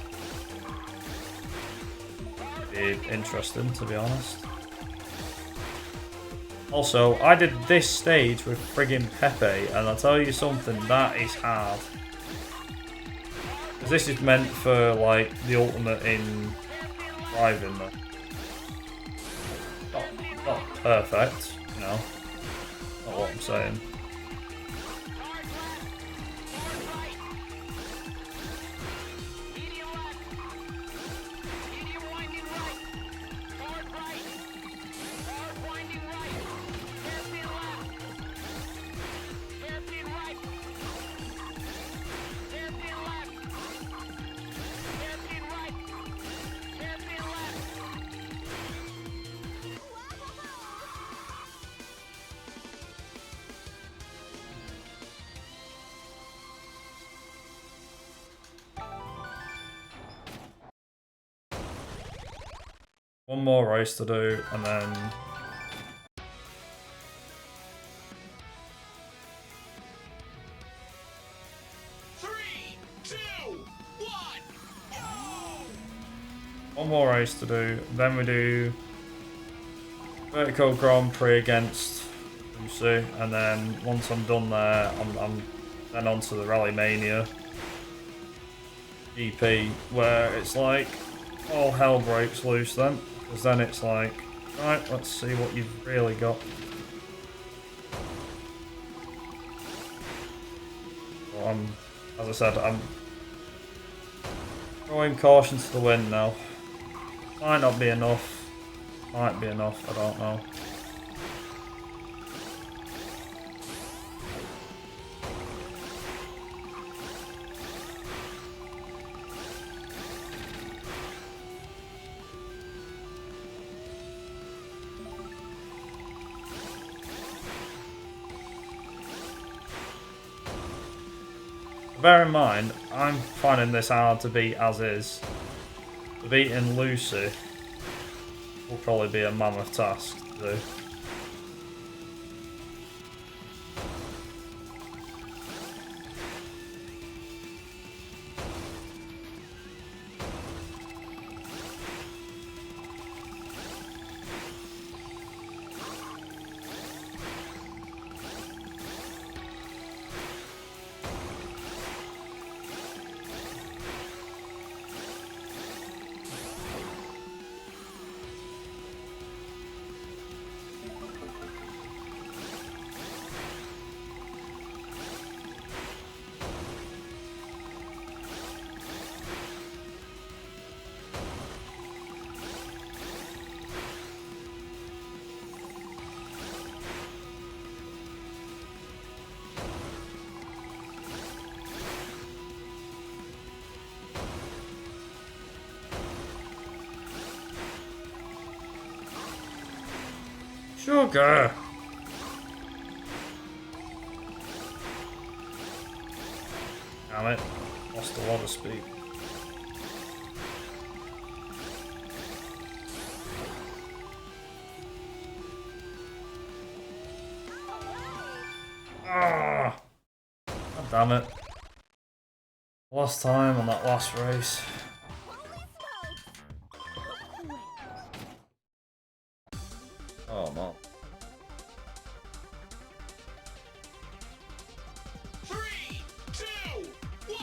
Be interesting, to be honest. Also, I did this stage with friggin' Pepe, and I'll tell you something, that is hard. Because this is meant for, like, the ultimate in driving. Not perfect, you know. Not what I'm saying. One more race to do, and then... One more race to do, then we do Vertical Grand Prix against Lucy, and then once I'm done there, I'm then on to the Rally Mania GP, where it's like all hell breaks loose then, because then it's like, right, let's see what you've really got. Well, as I said, I'm throwing caution to the wind now. Might not be enough. Might be enough, I don't know. Bear in mind, I'm finding this hard to beat as is. Beating Lucy will probably be a mammoth task to do. Sugar! Damn it. Lost a lot of speed. Ah! God damn it. Lost time on that last race. Oh no. 3, 2, 1.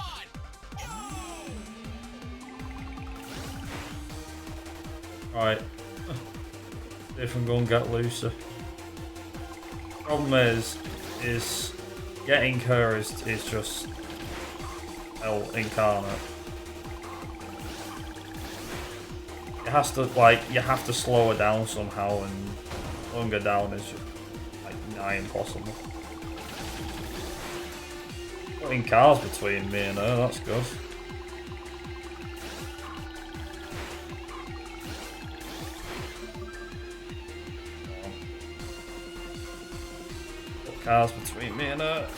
Right. See if I'm going to get looser. Problem is getting her is just hell incarnate. It has to you have to slow her down somehow, and slowing her down is just like nigh impossible. Putting cars between me and her, that's good. Put cars between me and her.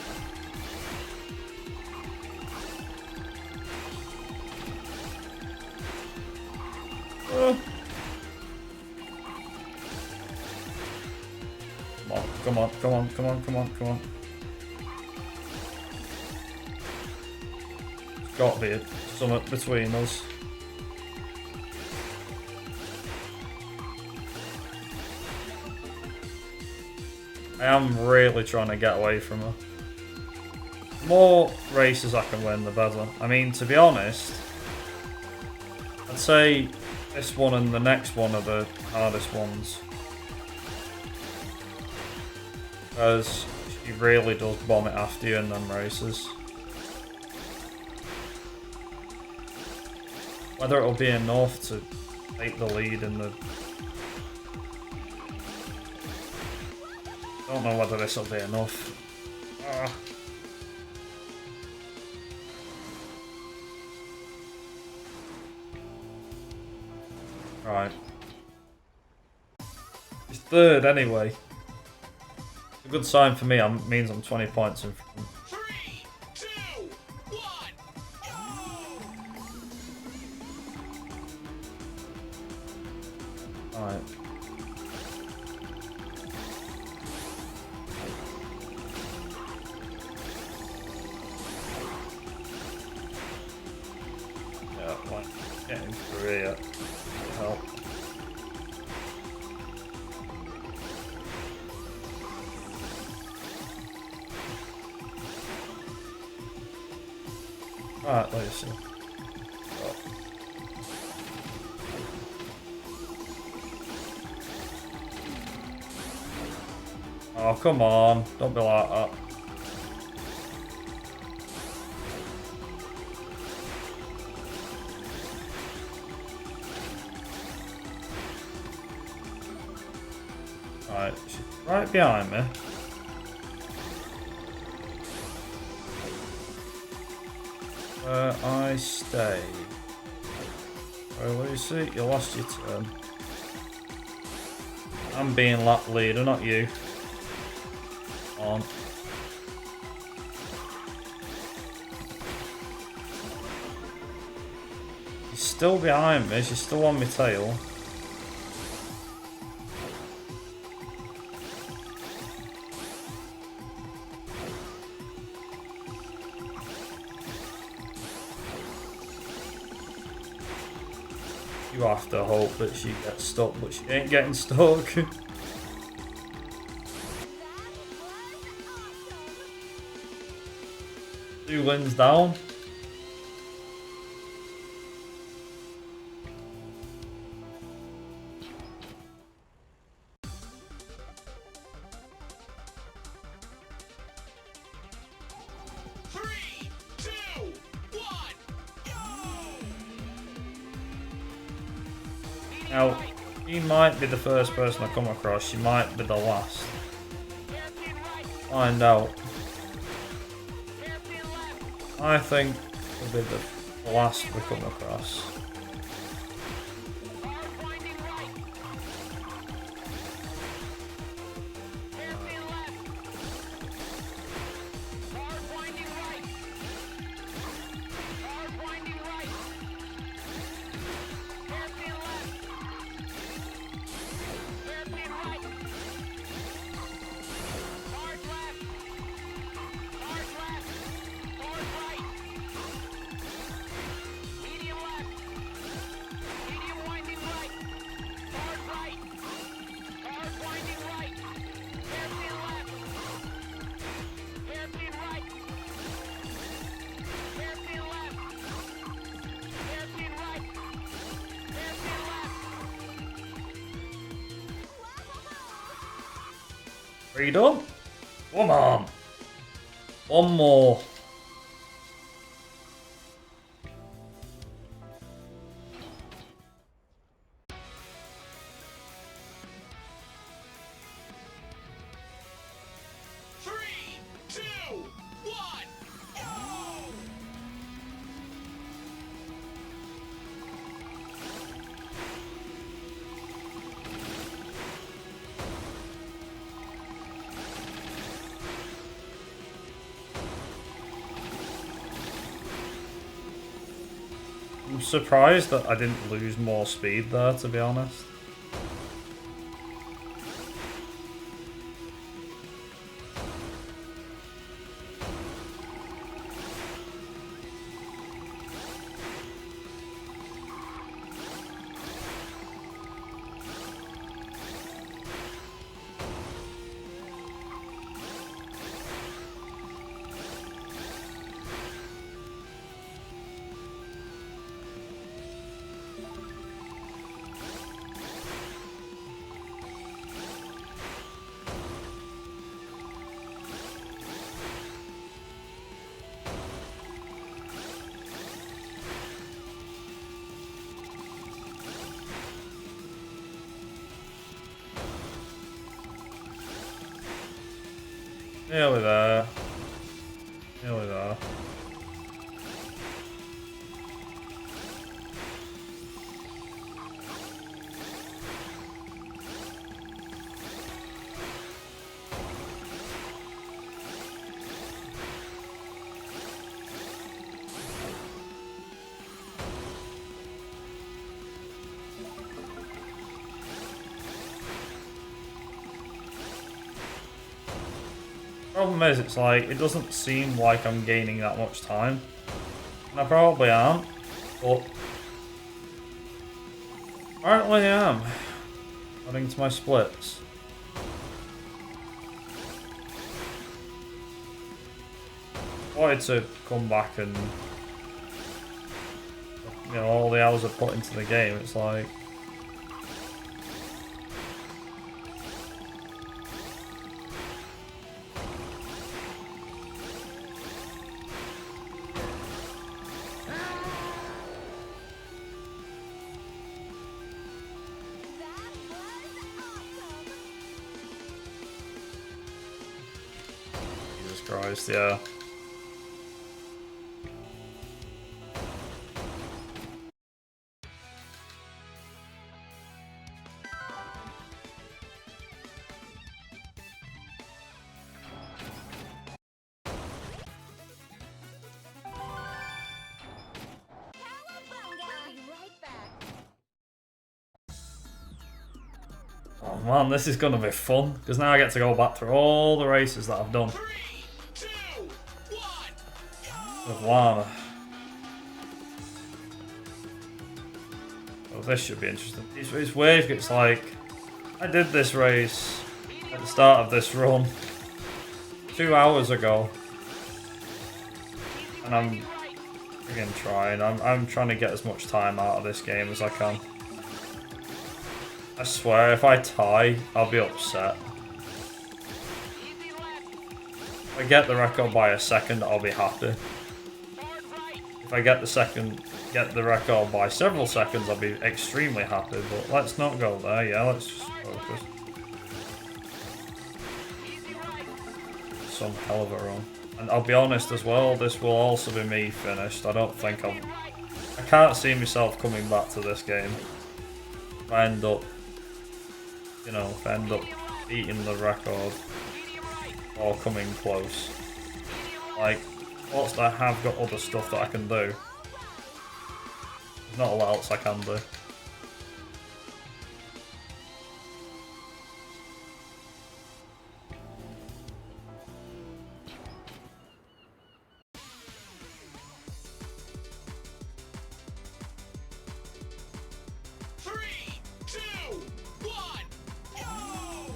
Come on, come on, come on, come on, come on. There's got to be something between us. I am really trying to get away from her. The more races I can win, the better. I mean, to be honest, I'd say this one and the next one are the hardest ones. Because she really does bomb it after you in them races. Whether it'll be enough to take the lead in the... I don't know whether this will be enough. Ah. Right. He's third anyway. A good sign for me. Means I'm 20 points in front. 3, 2, 1. Alright. Yeah, like getting through here. Help. Alright, let's see. Oh, come on. Don't be like that. Right, she's right behind me. Where I stay. Well, Lucy, you lost your turn. I'm being lap leader, not you. On. She's still behind me, she's still on my tail. You have to hope that she gets stuck, but she ain't getting stuck. 2 wins down. Now, she might be the first person I come across, she might be the last. Find out. I think it'll be the last we come across. Are you done? Come on. One more. Three, two, one, go! I'm surprised that I didn't lose more speed there, to be honest. Nearly there. Nearly there. Problem is, it's like, it doesn't seem like I'm gaining that much time. And I probably am, but apparently I am. Adding to my splits. Wanted to come back and, you know, all the hours I've put into the game, it's like, That was awesome. Jesus Christ, yeah. Cowabunga! I'll be right back. Oh man, this is gonna be fun, because now I get to go back through all the races that I've done Three, two, one, go! with Lana. Oh, this should be interesting. It's weird, it's like, I did this race at the start of this run 2 hours ago, and I'm friggin' trying. I'm trying to get as much time out of this game as I can. I swear, if I tie, I'll be upset. Easy left. If I get the record by a second, I'll be happy. Hard right. If I get the record by several seconds, I'll be extremely happy. But let's not go there. Yeah, let's just focus. Easy right. Some hell of a run. And I'll be honest as well, this will also be me finished. I don't think I can't see myself coming back to this game. If I end up, you know, if I end up beating the record or coming close. Like, whilst I have got other stuff that I can do, there's not a lot else I can do. Three, two, one, go!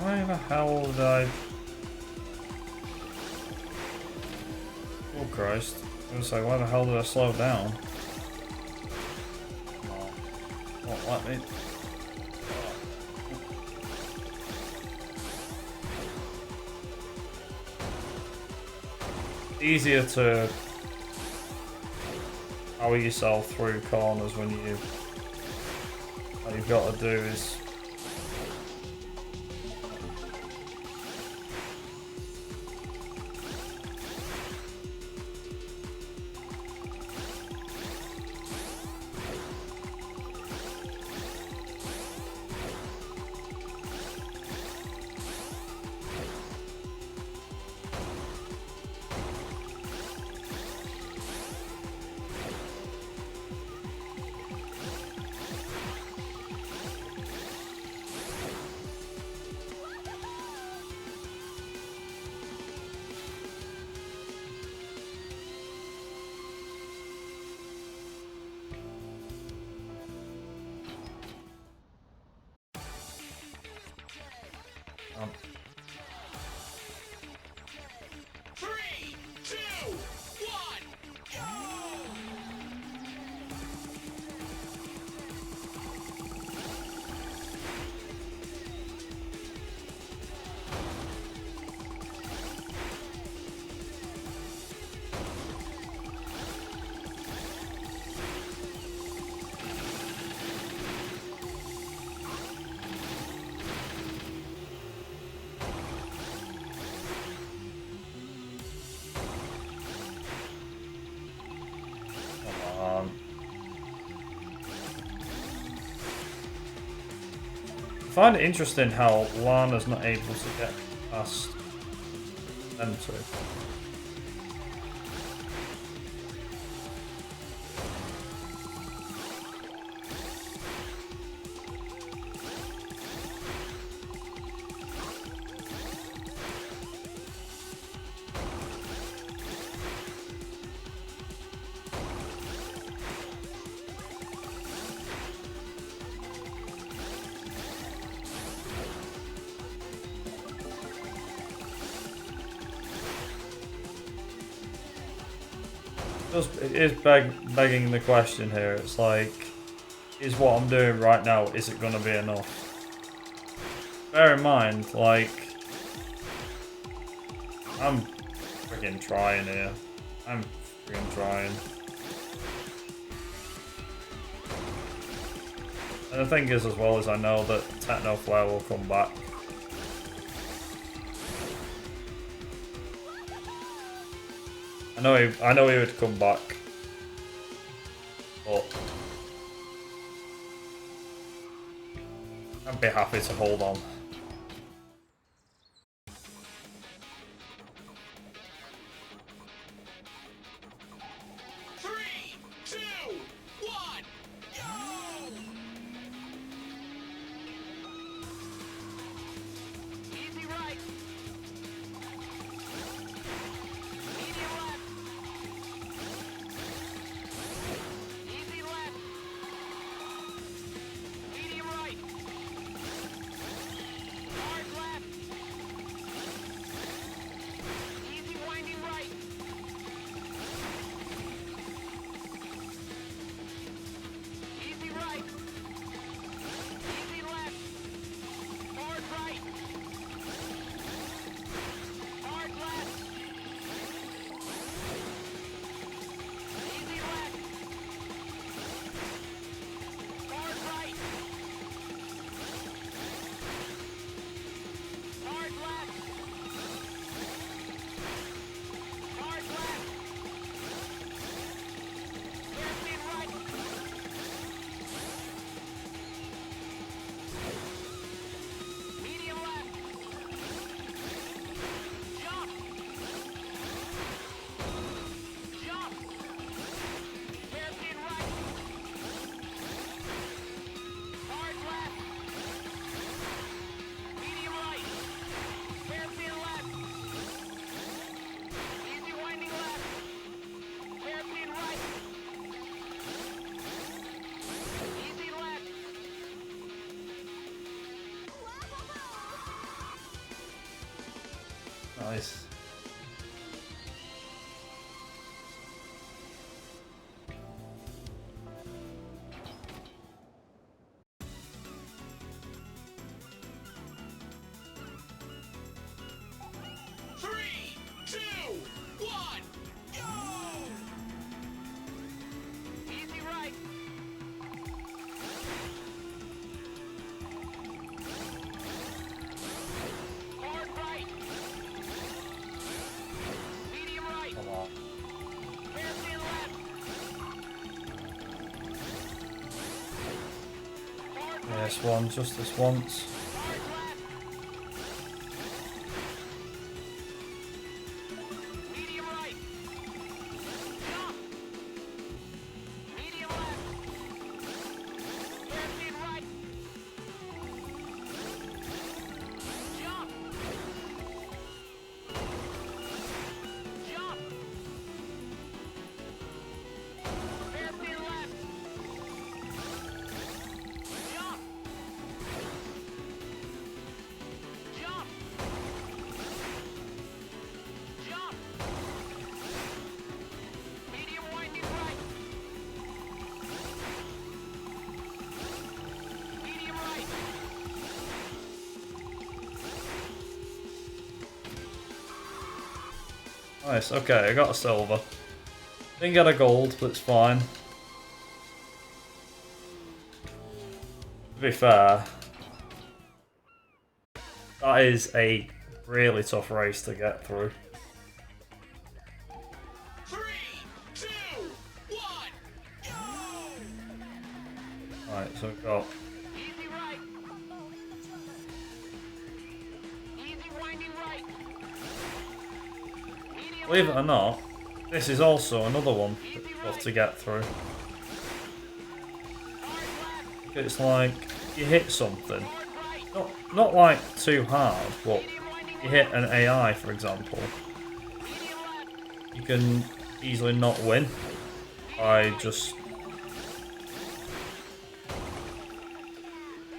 Why the hell did I... Oh Christ. I was like, why the hell did I slow down? Oh, won't let me... Easier to power yourself through corners when you... What you've got to do is... Three, two, one, I find it interesting how Lana's not able to get past them two. It is begging the question here. It's like, is what I'm doing right now, is it going to be enough? Bear in mind, like, I'm freaking trying here. I'm freaking trying. And the thing is, as well, as I know that Techno Flare will come back. I know he would come back, but I'd be happy to hold on. three, two, one, Easy right. Medium left. Easy left. Medium right. Nice. Three, two, one, go! Easy right. Hard right. Medium right. Come on. Hairpin left. Hard Yeah, right. this one, just this once. Hard left. Medium right. Jump. Medium left. Hairpin right. Jump. Jump. Hairpin left. Jump. Jump. Jump. Medium winding right. Medium right. Nice, okay, I got a silver. Didn't get a gold, but it's fine. To be fair, that is a really tough race to get through. 3, 2, 1, go! Right, so we've got Easy right. Easy winding right. Medium believe it left. or not, this is also another one that's tough to get through. Hard left. It's like you hit something, Hard right. not like too hard, but Medium winding you hit an AI, for example, medium left. you can easily not win by just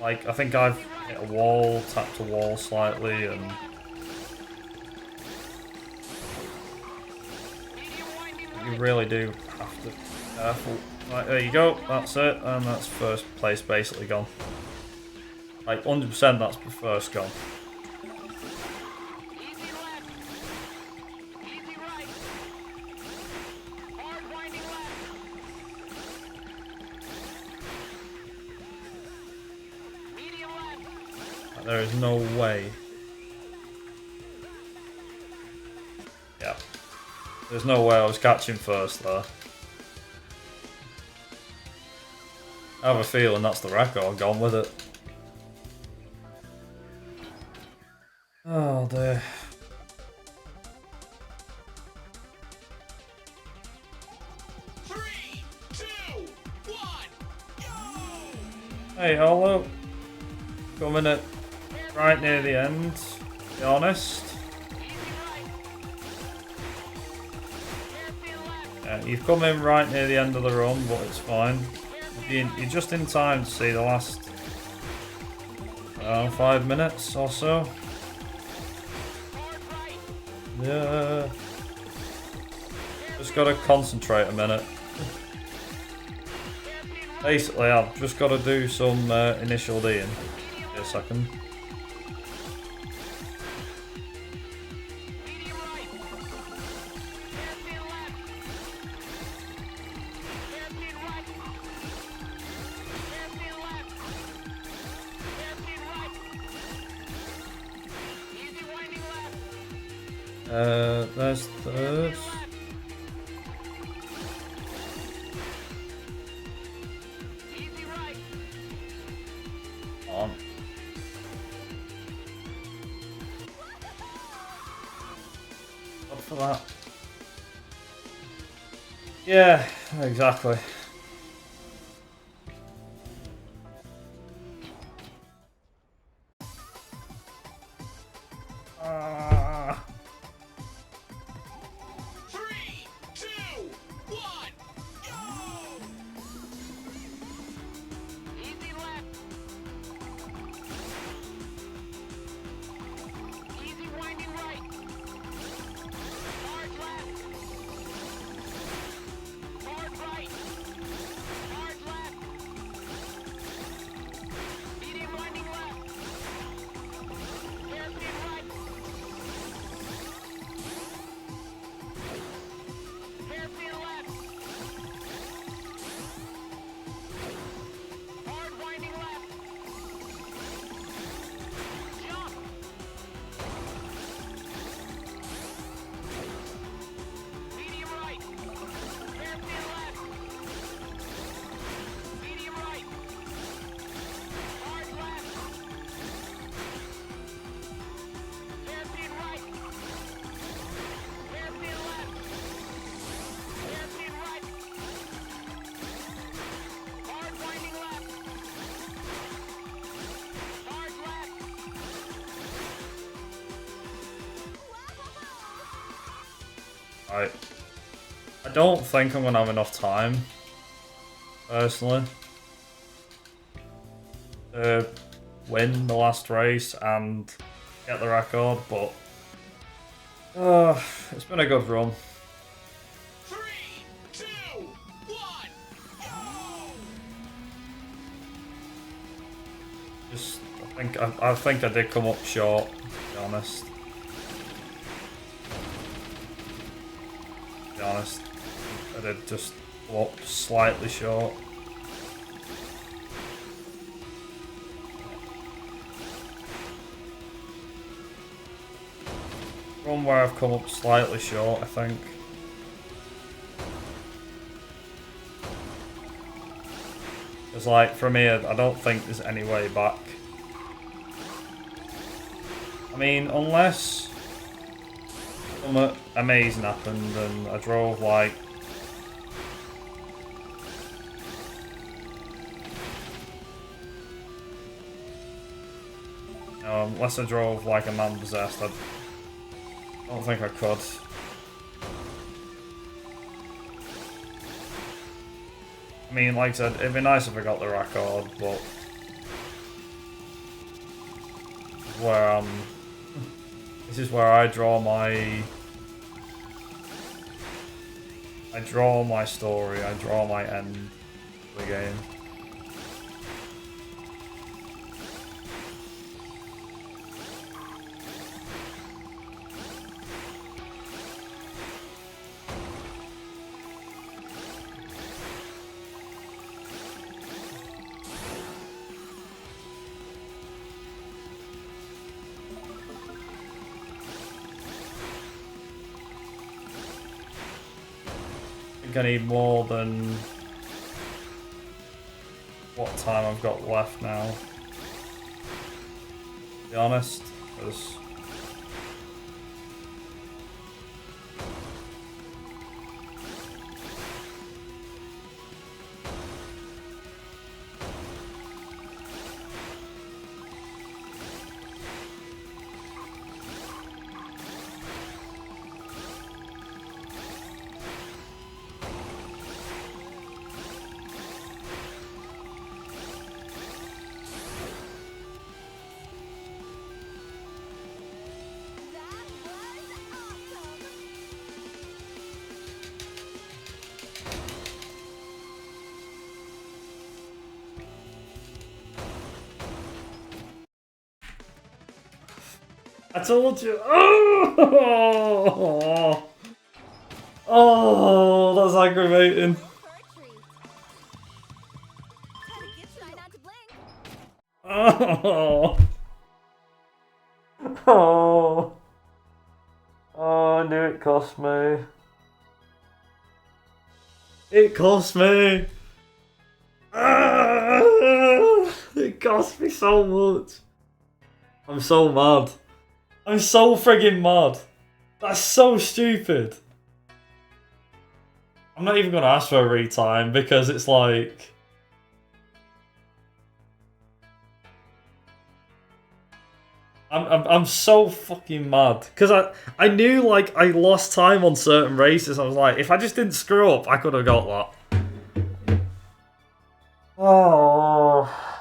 like, I think I've hit a wall, tapped a wall slightly, and Medium winding you right. really do have to be careful. Right, there you go, that's it, and that's first place basically gone. Like 100% that's the first gone. Easy left. Easy right. Hard winding left. Medium left. Like, there is no way. Yeah. There's no way I was catching first there. I have a feeling that's the record, gone with it. Oh dear. Three, two, one, go! Hey, hello. Coming at right near the end, to be honest. Easy right. Hairpin left. Yeah, you've come in right near the end of the run, but it's fine. You're just in time to see the last 5 minutes or so. Hard right. Yeah. Just gotta concentrate a minute. Hairpin right. Basically, I've just gotta do some initial D'ing. Give me a second. Medium right. Hairpin left. Hairpin right. Hairpin left. Hairpin right. Easy winding left. There's third. Easy right. On. Up for that. Yeah, exactly. Ah. 3, 2, 1, go! Easy left. Easy winding right. Right. I don't think I'm going to have enough time, personally, to win the last race and get the record, but it's been a good run. 3, 2, 1, go! Just, I think I did come up short, to be honest. To be honest, I did just come up slightly short. Run where I've come up slightly short, I think. Because, like, from here, I don't think there's any way back. I mean, unless something amazing happened and I drove, like, unless I drove like a man possessed, I don't think I could. I mean, like I said, it'd be nice if I got the record, but this is where I draw my story, I draw my end of the game. I need more than what time I've got left now, to be honest, because That was awesome. I told you. Oh, oh, that's aggravating. For a treat. Gotta try not to blink. Oh, oh, oh! I knew it cost me. It cost me. It cost me so much. I'm so mad. I'm so friggin' mad. That's so stupid. I'm not even gonna ask for a retime because it's like, I'm so fucking mad because I knew like I lost time on certain races. I was like, if I just didn't screw up, I could have got that. Oh.